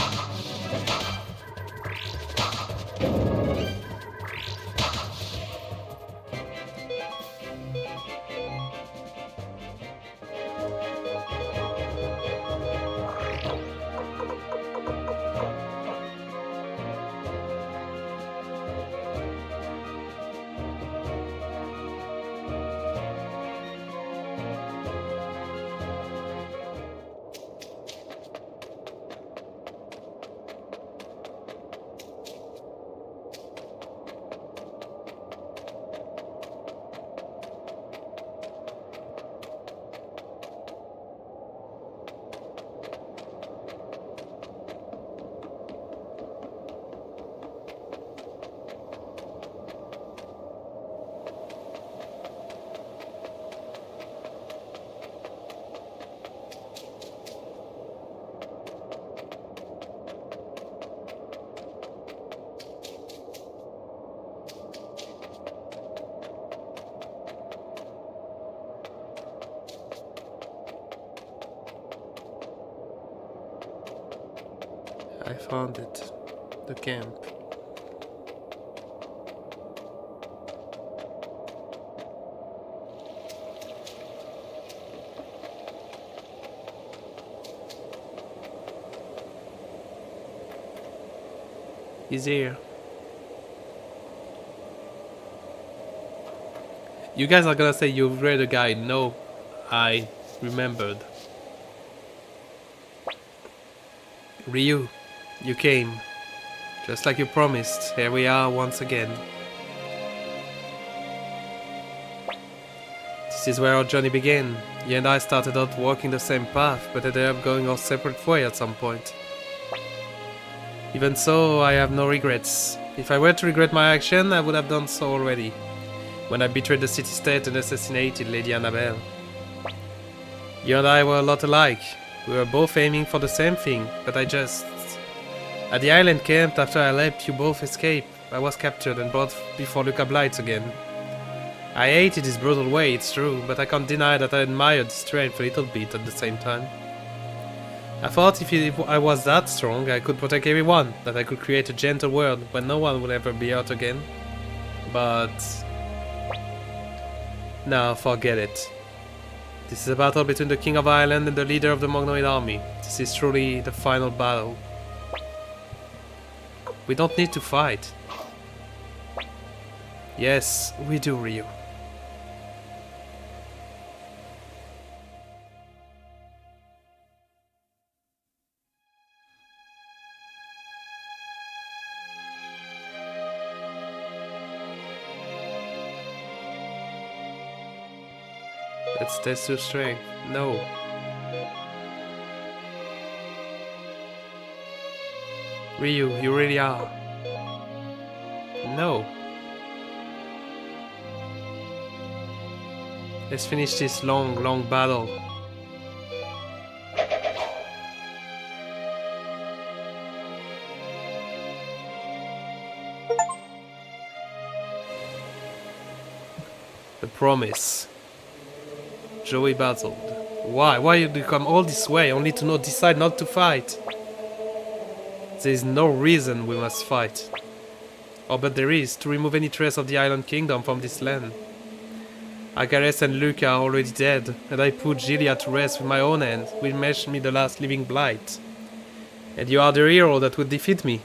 I found it. The camp. He's here. You guys are gonna say you've read a guide. No, I remembered. Ryu, you came. Just like you promised. Here we are once again. This is where our journey began. You and I started out walking the same path, but ended up going our separate way at some point. Even so, I have no regrets. If I were to regret my action, I would have done so already. When I betrayed the city-state and assassinated Lady Annabelle. You and I were a lot alike. We were both aiming for the same thing, but At the island camp, after I left, you both escaped. I was captured and brought before the Kablights again. I hated his brutal way, it's true, but I can't deny that I admired his strength a little bit at the same time. I thought if I was that strong, I could protect everyone, that I could create a gentle world where no one would ever be hurt again. But... no, forget it. This is a battle between the King of Ireland and the leader of the Mognoid army. This is truly the final battle. We don't need to fight. Yes, we do, Ryu. Let's test your strength. No. Ryu, you really are. No. Let's finish this long battle. The promise. Joey battled. Why? Why did you come all this way only to not decide not to fight? There is no reason we must fight. Oh, but there is, to remove any trace of the Island Kingdom from this land. Agares and Luca are already dead, and I put Gilia to rest with my own hand, which made me the last living Blight. And you are the hero that would defeat me.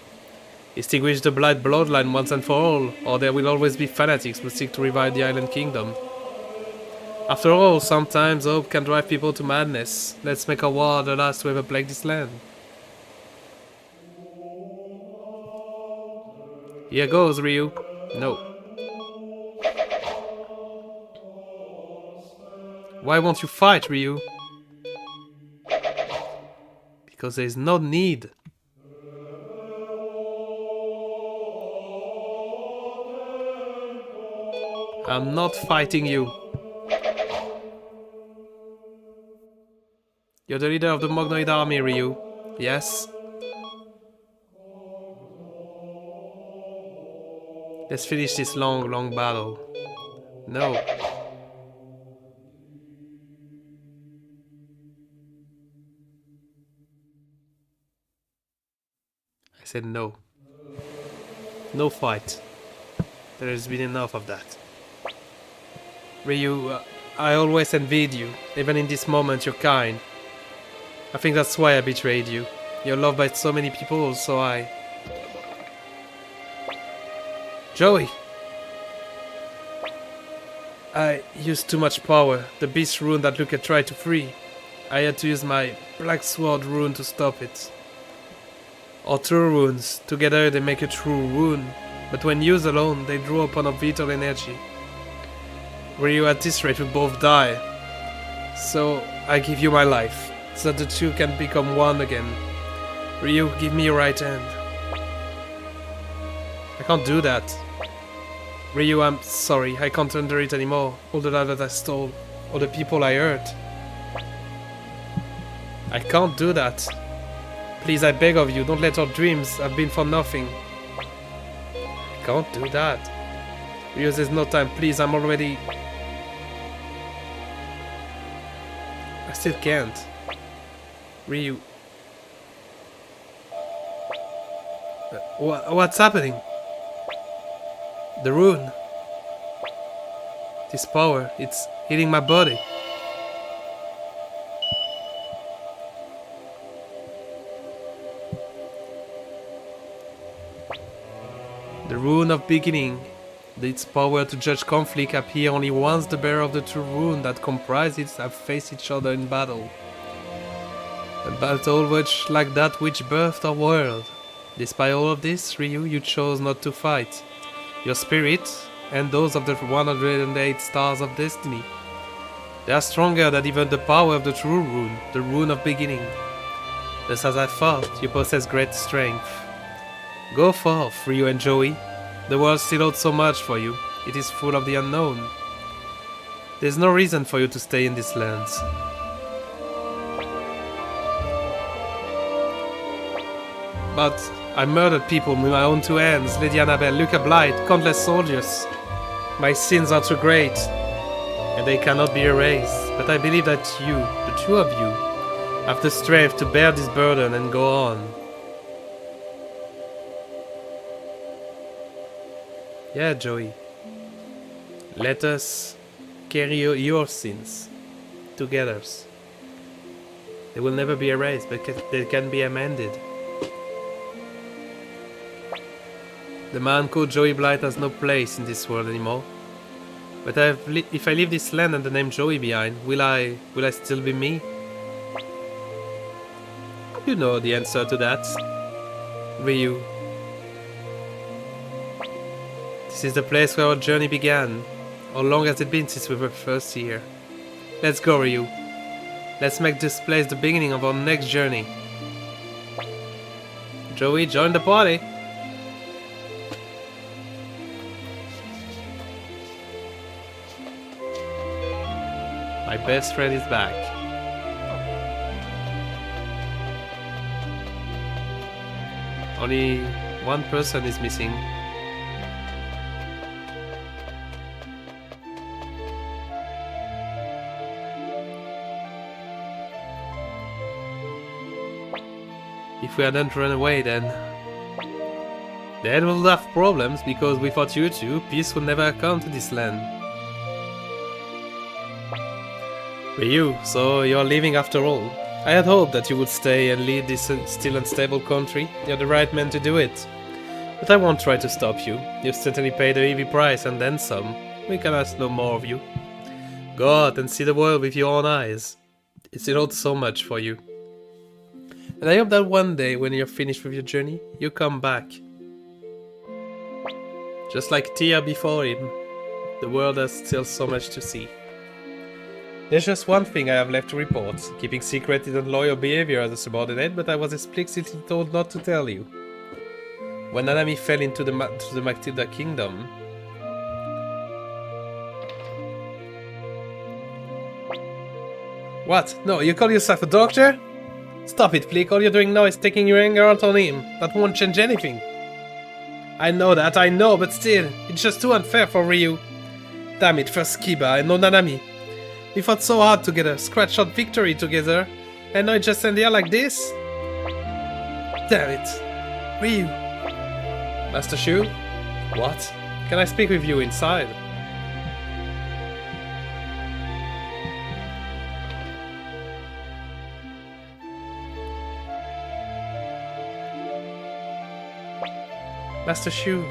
Extinguish the Blight bloodline once and for all, or there will always be fanatics who seek to revive the Island Kingdom. After all, sometimes hope can drive people to madness. Let's make a war the last to ever plague this land. Here goes, Ryu. No. Why won't you fight, Ryu? Because there is no need. I'm not fighting you. You're the leader of the Mognoid army, Ryu. Yes? Let's finish this long battle. No. I said no. No fight. There has been enough of that. Ryu, I always envied you. Even in this moment, you're kind. I think that's why I betrayed you. You're loved by so many people, so I... Joey! I used too much power. The beast rune that Luca tried to free. I had to use my Black Sword rune to stop it. Or two runes. Together they make a true rune. But when used alone, they draw upon a vital energy. Ryu, at this rate, we both die. So I give you my life, so that the two can become one again. Ryu, give me your right hand. I can't do that. Ryu, I'm sorry, I can't endure it anymore. All the life that I stole, all the people I hurt. I can't do that. Please, I beg of you, don't let our dreams have been for nothing. I can't do that. Ryu, there's no time, please, I'm already... I still can't. Ryu. What's happening? The rune. This power, it's hitting my body. The rune of beginning. Its power to judge conflict appear only once the bearer of the true rune that comprise it have faced each other in battle. A battle which, like that which birthed our world. Despite all of this, Ryu, you chose not to fight. Your spirit, and those of the 108 stars of destiny, they are stronger than even the power of the true rune, the rune of beginning. Just as I thought, you possess great strength. Go forth, Ryu and Joey. The world still holds so much for you. It is full of the unknown. There's no reason for you to stay in these lands. But I murdered people with my own two hands, Lady Annabelle, Luca Blight, countless soldiers. My sins are too great, and they cannot be erased. But I believe that you, the two of you, have the strength to bear this burden and go on. Yeah, Joey. Let us carry your sins together. They will never be erased, but they can be amended. The man called Joey Blight has no place in this world anymore. But if I leave this land and the name Joey behind, will I still be me? You know the answer to that. Ryu. This is the place where our journey began. How long has it been since we were first here? Let's go, Ryu. Let's make this place the beginning of our next journey. Joey, join the party. My best friend is back. Only one person is missing. If we hadn't run away, then we'll have problems, because without you two, peace would never come to this land. Ryu, so you're leaving after all. I had hoped that you would stay and lead this still unstable country. You're the right man to do it. But I won't try to stop you. You've certainly paid a heavy price and then some. We can ask no more of you. Go out and see the world with your own eyes. It's owed so much for you. And I hope that one day, when you're finished with your journey, you come back. Just like Tia before him, the world has still so much to see. There's just one thing I have left to report. Keeping secret isn't loyal behavior as a subordinate, but I was explicitly told not to tell you. When Nanami fell into the Matilda Kingdom, What? No, you call yourself a doctor? Stop it, Flick. All you're doing now is taking your anger out on him. That won't change anything. I know that, I know, but still, it's just too unfair for Ryu. Damn it, first Kiba and now Nanami. We fought so hard to get a scratch-shot victory together, and now it just ends here like this? Damn it. Ryu. Master Shu? What? Can I speak with you inside? Master Shu.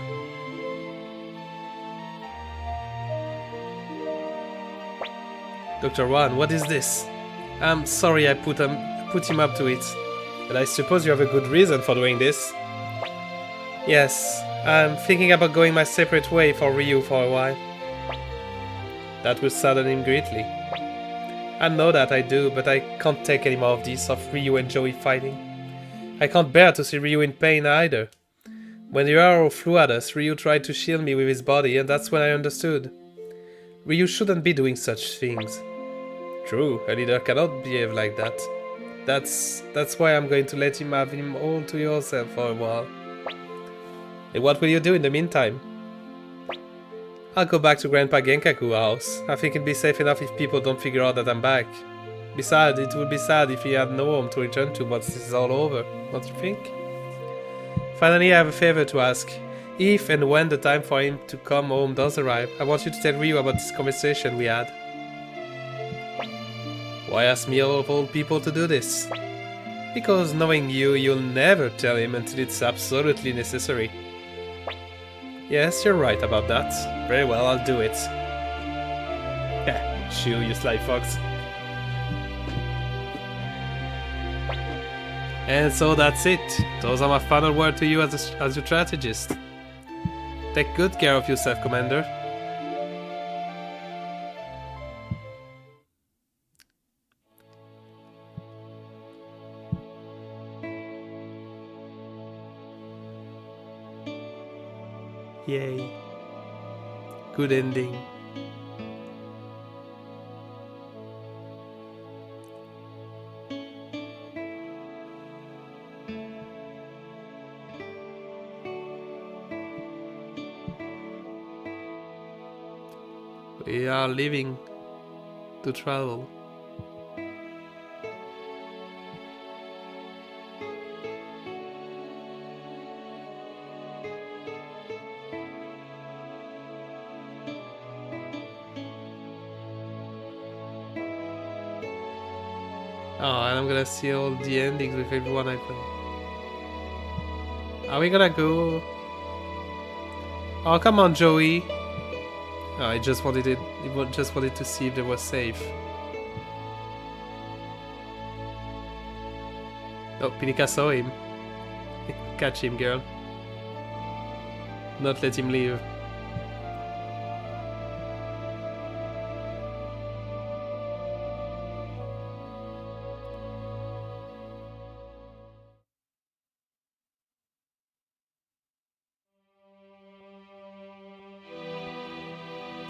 Dr. Wan, what is this? I'm sorry I put him up to it, but I suppose you have a good reason for doing this. Yes, I'm thinking about going my separate way for Ryu for a while. That will sadden him greatly. I know that I do, but I can't take any more of this, of Ryu and Joey fighting. I can't bear to see Ryu in pain either. When the arrow flew at us, Ryu tried to shield me with his body, and that's when I understood. Ryu shouldn't be doing such things. True, a leader cannot behave like that. That's why I'm going to let him have him all to yourself for a while. And what will you do in the meantime? I'll go back to Grandpa Genkaku's house. I think it'll be safe enough if people don't figure out that I'm back. Besides, it would be sad if he had no home to return to once this is all over. Don't you think? Finally, I have a favor to ask. If and when the time for him to come home does arrive, I want you to tell Ryu about this conversation we had. Why ask me of all people to do this? Because knowing you, you'll never tell him until it's absolutely necessary. Yes, you're right about that. Very well, I'll do it. Shoo, you sly fox. And so that's it. Those are my final words to you as your strategist. Take good care of yourself, Commander. Yay. Good ending. We are leaving to travel. Oh, and I'm gonna see all the endings with everyone I play. Are we gonna go? Oh, come on, Joey. Oh, I just wanted it. Just wanted to see if they were safe. Oh, Pinika saw him. Catch him, girl. Not let him leave.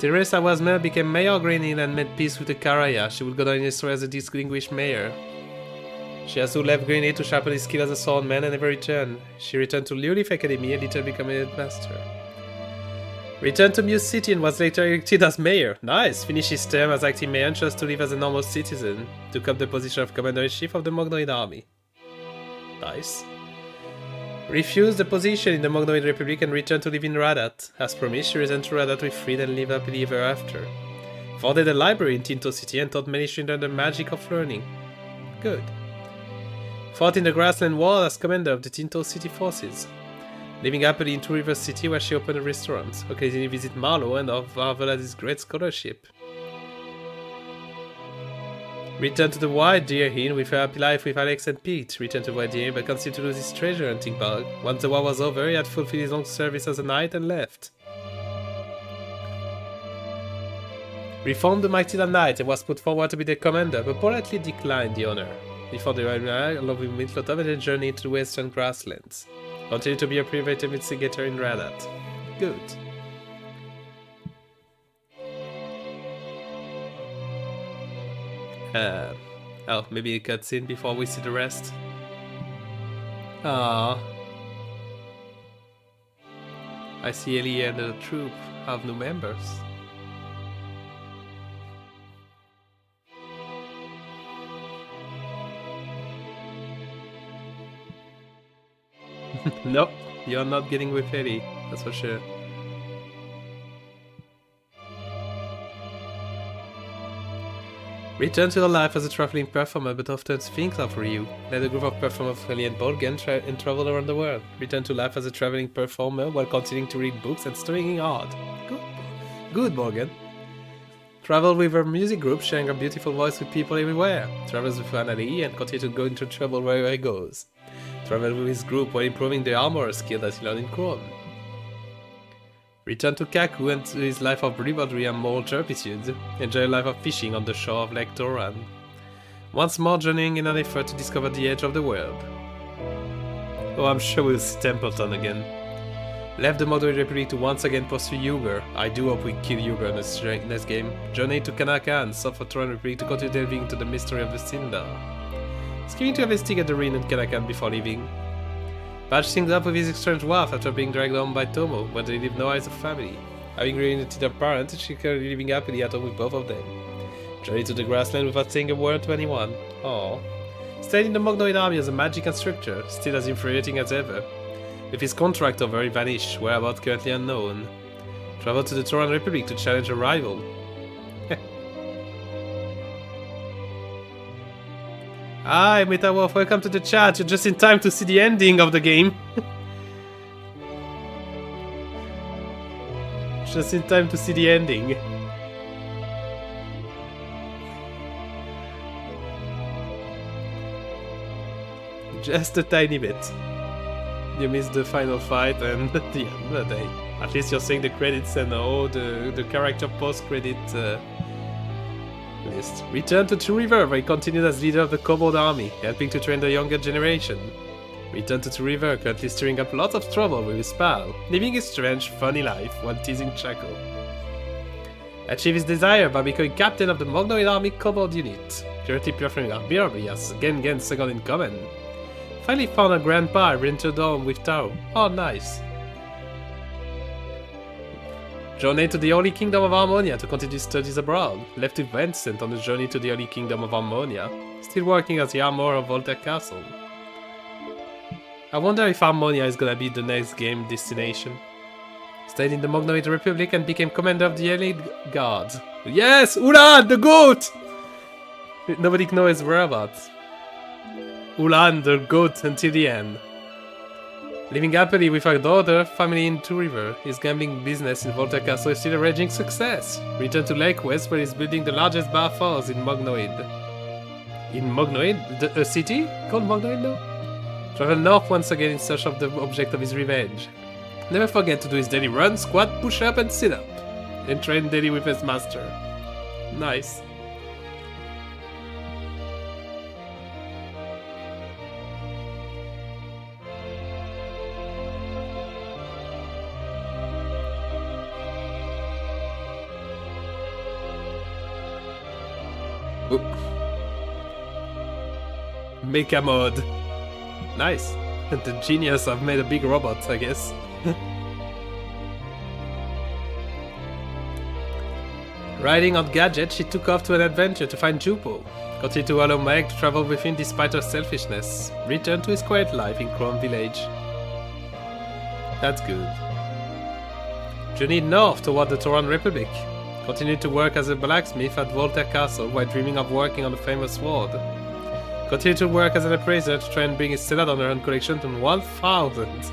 Teresa was mayor, became Mayor of Green Hill and made peace with the Karaya. She would go down in history as a distinguished mayor. She has left Green Hill to sharpen his skill as a swordman and never returned. She returned to Leaf Academy and later became a headmaster. Returned to Muse City and was later elected as mayor. Nice! Finished his term as acting mayor and chose to live as a normal citizen. Took up the position of commander-in-chief of the Mognoid army. Nice. Refused the position in the Mognoid Republic and returned to live in Radat. As promised, she returned to Radat with freed and lived happily ever after. Founded a library in Tinto City and taught many children the magic of learning. Good. Fought in the Grassland War as commander of the Tinto City forces. Living happily in Two Rivers City where she opened a restaurant. Occasionally visit Marlowe and marvel at his great scholarship. Returned to the White Deer Inn with a happy life with Alex and Pete. Returned to White Deer Inn but continued to lose his treasure hunting bug. Once the war was over, he had fulfilled his long service as a knight and left. Reformed the Matilda Knight and was put forward to be the commander, but politely declined the honor. Before the Rhine, along with Midlotov and a journey into the western grasslands. Continued to be a private investigator in Radat. Good. Oh, maybe a cutscene before we see the rest. Ah, I see Ellie and the troop have new members. Nope, you're not getting with Ellie, that's for sure. Return to your life as a traveling performer, but often think of you. Led a group of performers of Ellie and Bolgan and traveled around the world. Return to life as a traveling performer while continuing to read books and studying hard. Good, Morgan. Travel with her music group, sharing her beautiful voice with people everywhere. Travels with Annalie and continue to go into trouble wherever he goes. Travel with his group while improving the armor skill that he learned in Chrome. Return to Kaku and to his life of ribaldry and moral turpitude. Enjoy a life of fishing on the shore of Lake Toran. Once more journeying in an effort to discover the edge of the world. Oh, I'm sure we'll see Templeton again. Left the Mognoid Republic to once again pursue Yuger. I do hope we kill Yuger in this game. Journey to Kanaka and south of Toran Republic to continue delving into the mystery of the Sindar. Scheming to investigate the ruin in Kanakan before leaving. Patch things up with his strange wife after being dragged home by Tomo, when they live now as a family. Having reunited their parents, she currently living happily at home with both of them. Journey to the grassland without saying a word to anyone. Aww. Stayed in the Mognoid army as a magic instructor, still as infuriating as ever. With his contract over, he vanished, whereabouts currently unknown. Traveled to the Toran Republic to challenge a rival. Hi, Metawolf, welcome to the chat. You're just in time to see the ending of the game. Just in time to see the ending. Just a tiny bit. You missed the final fight and the end, but hey, at least you're seeing the credits and all the character post-credit list. Returned to Two River, where he continued as leader of the Kobold army, helping to train the younger generation. Returned to Two River, currently stirring up lots of trouble with his pal, living a strange, funny life while teasing Chaco. Achieved his desire by becoming captain of the Mognoid army Kobold unit, currently performing admirably as Gengen's second in command. Finally found her grandpa and returned home with Tao. Oh, nice. Journey to the Holy Kingdom of Harmonia to continue studies abroad. Left with Vincent on the journey to the Holy Kingdom of Harmonia. Still working as the armor of Volta Castle. I wonder if Harmonia is gonna be the next game destination. Stayed in the Mognoid Republic and became commander of the Elite Guard. Yes! Ulan, the goat! Nobody knows his whereabouts. Ulan, the goat, until the end. Living happily with her daughter, family in Two River, his gambling business in Volta Castle is still a raging success. Returned to Lake West, where he's building the largest bar force in Mognoid. In Mognoid? A city called Mognoid now? Travel north once again in search of the object of his revenge. Never forget to do his daily run, squat, push up and sit up. And train daily with his master. Nice. Oop. Mecha mode. Nice. The genius have made a big robot, I guess. Riding on Gadget, she took off to an adventure to find Jupo. Continued to allow Meg to travel with him despite her selfishness. Returned to his quiet life in Chrome Village. That's good. Journeyed north toward the Tauran Republic. Continued to work as a blacksmith at Voltaire Castle while dreaming of working on the famous sword. Continued to work as an appraiser to try and bring his Celadon collection to 1000.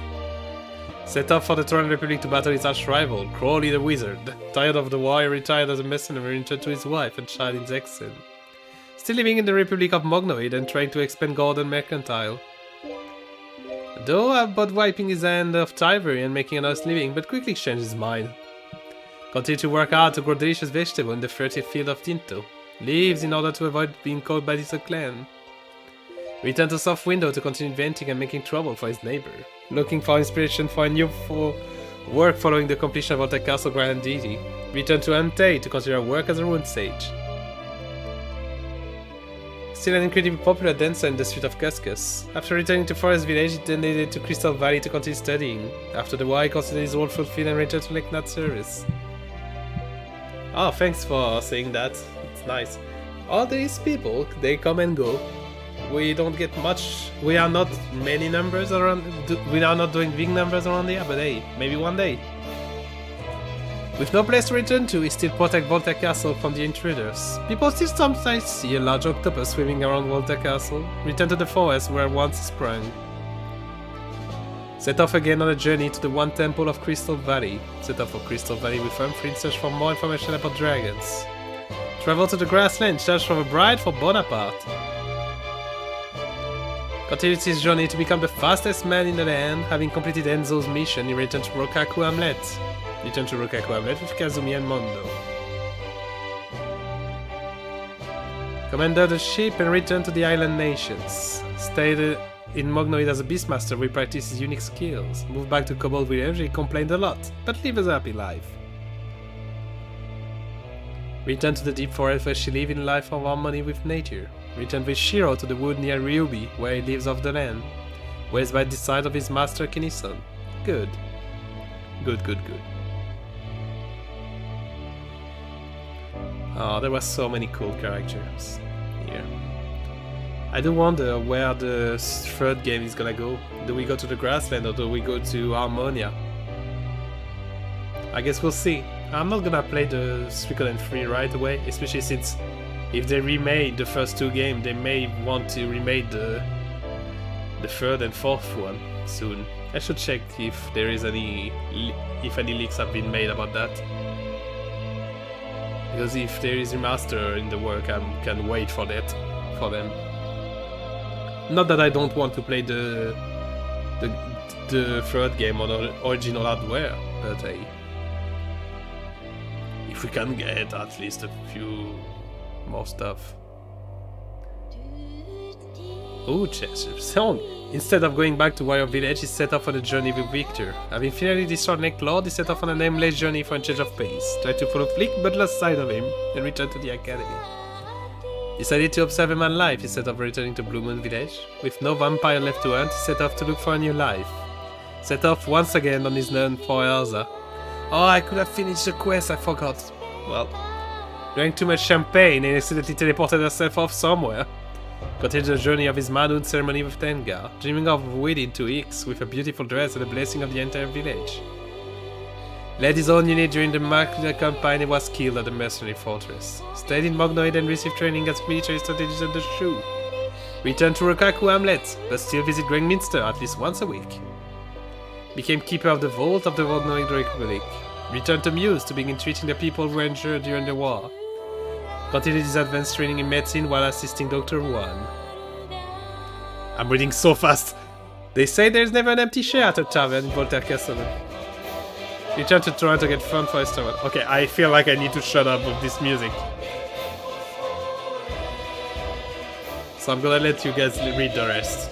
Set off for the Tauran Republic to battle his arch-rival, Crowley the Wizard. Tired of the war, he retired as a mercenary and returned to his wife and child in Zexen. Still living in the Republic of Mognoid and trying to expand Gordon Mercantile. Though about wiping his hand of Tivory and making a nice living, but quickly changed his mind. Continued to work hard to grow delicious vegetable in the fertile field of Tinto. Leaves in order to avoid being caught by this clan. Returned to Soft Window to continue inventing and making trouble for his neighbor. Looking for inspiration for a new work following the completion of Voltaire Castle Grand Deity. Returned to Antei to consider work as a rune sage. Still an incredibly popular dancer in the street of Cuscus. After returning to Forest Village, he then headed to Crystal Valley to continue studying. After the war, he considered his role fulfilled and returned to Leknat service. Oh, thanks for saying that. It's nice. All these people, they come and go. We don't get much. We are not many numbers around. We are not doing big numbers around here, but hey, maybe one day. With no place to return to, he still protects Voltaire Castle from the intruders. People still sometimes see a large octopus swimming around Voltaire Castle. Return to the forest where once sprung. Set off again on a journey to the one temple of Crystal Valley. Set off for Crystal Valley with Humphrey in search for more information about dragons. Travel to the grassland, search for a bride for Bonaparte. Continued his journey to become the fastest man in the land. Having completed Enzo's mission, he returned to Rokaku Hamlet. Returned to Rokaku Hamlet with Kazumi and Mondo. Commanded the ship and returned to the island nations. Stayed in Mognoid as a beastmaster, we practiced his unique skills. Moved back to Cobalt Village, he complained a lot, but lived a happy life. Returned to the deep forest where she lived in life of harmony with nature. Returned with Shiro to the wood near Ryubi, where he lives off the land. Where he's by the side of his master Kinnison. Good. Good. Oh, there were so many cool characters here. I do wonder where the third game is gonna go. Do we go to the grassland or do we go to Harmonia? I guess we'll see. I'm not gonna play the Suikoden 3 right away, especially since if they remade the first two games, they may want to remake the third and fourth one soon. I should check if there is any leaks have been made about that. Because if there is remaster in the work, I can wait for that for them. Not that I don't want to play the third game on original hardware, but hey, if we can get at least a few more stuff. Oh, song! Instead of going back to Warrior Village, he set off on a journey with Victor. Having finally destroyed Necklord, he set off on a nameless journey for a change of pace. Tried to follow Flick, but lost sight of him, and returned to the academy. Decided to observe a man's life, he set off returning to Blue Moon Village. With no vampire left to hunt, he set off to look for a new life. Set off once again on his run for Elsa. Oh, I could have finished the quest, I forgot. Well, drank too much champagne and accidentally teleported herself off somewhere. Continued the journey of his manhood ceremony with Tengar, dreaming of wedding to Ix with a beautiful dress and the blessing of the entire village. Led his own unit during the Markle campaign and was killed at the mercenary fortress. Stayed in Mognoid and received training as military strategist at the Shu. Returned to Rokaku Hamlet, but still visit Grangminster at least once a week. Became keeper of the vault of the Mognoid Republic. Returned to Muse to begin treating the people who were injured during the war. Continued his advanced training in medicine while assisting Dr. Wan. I'm reading so fast! They say there's never an empty chair at a tavern in Voltaire Castle. Returned to Toronto to get fun for his tavern. Okay, I feel like I need to shut up with this music. So I'm gonna let you guys read the rest.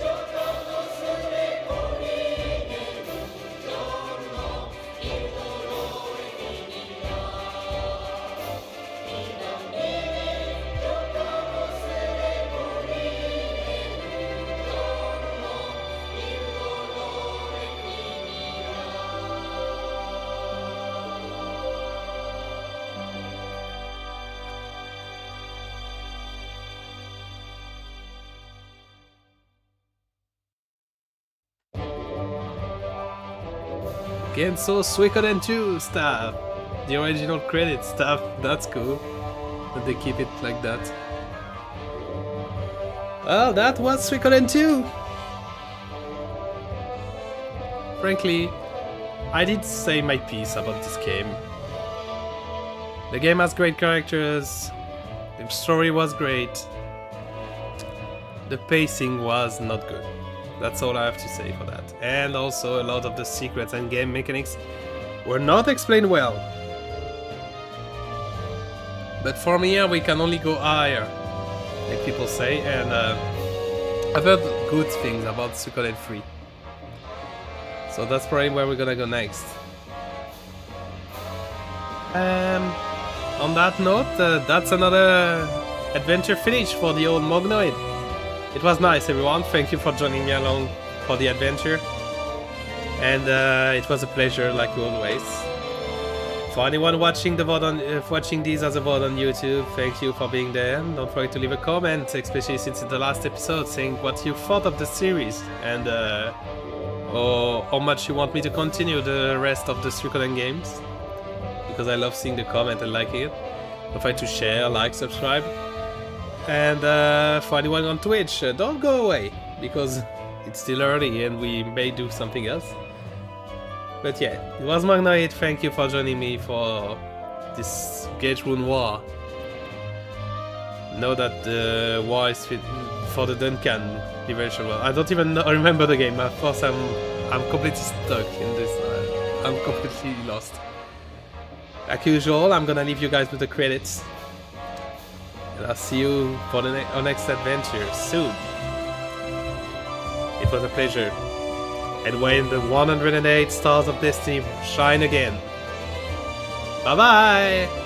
Genso Suikoden 2 stuff. The original credit stuff. That's cool. That they keep it like that. Well, that was Suikoden 2. Frankly, I did say my piece about this game. The game has great characters. The story was great. The pacing was not good. That's all I have to say for that. And also a lot of the secrets and game mechanics were not explained well. But from here we can only go higher, like people say, and I've heard good things about Suikoden 3. So that's probably where we're gonna go next. On that note, that's another adventure finish for the old Mognoid. It was nice, everyone. Thank you for joining me along for the adventure. And it was a pleasure, like always. For anyone watching watching these as a VOD on YouTube, thank you for being there. Don't forget to leave a comment, especially since it's the last episode, saying what you thought of the series and or how much you want me to continue the rest of the Suikoden games. Because I love seeing the comment and liking it. Don't forget to share, like, subscribe. And for anyone on Twitch, don't go away, because it's still early and we may do something else. But yeah, it was Magnoid. Thank you for joining me for this Gate Rune War. Know that the war is for the Duncan eventual. I don't even remember the game. Of course, I'm completely stuck in this. I'm completely lost. Like usual, I'm gonna leave you guys with the credits. And I'll see you for our next adventure soon. It was a pleasure. And when the 108 stars of Destiny shine again. Bye bye!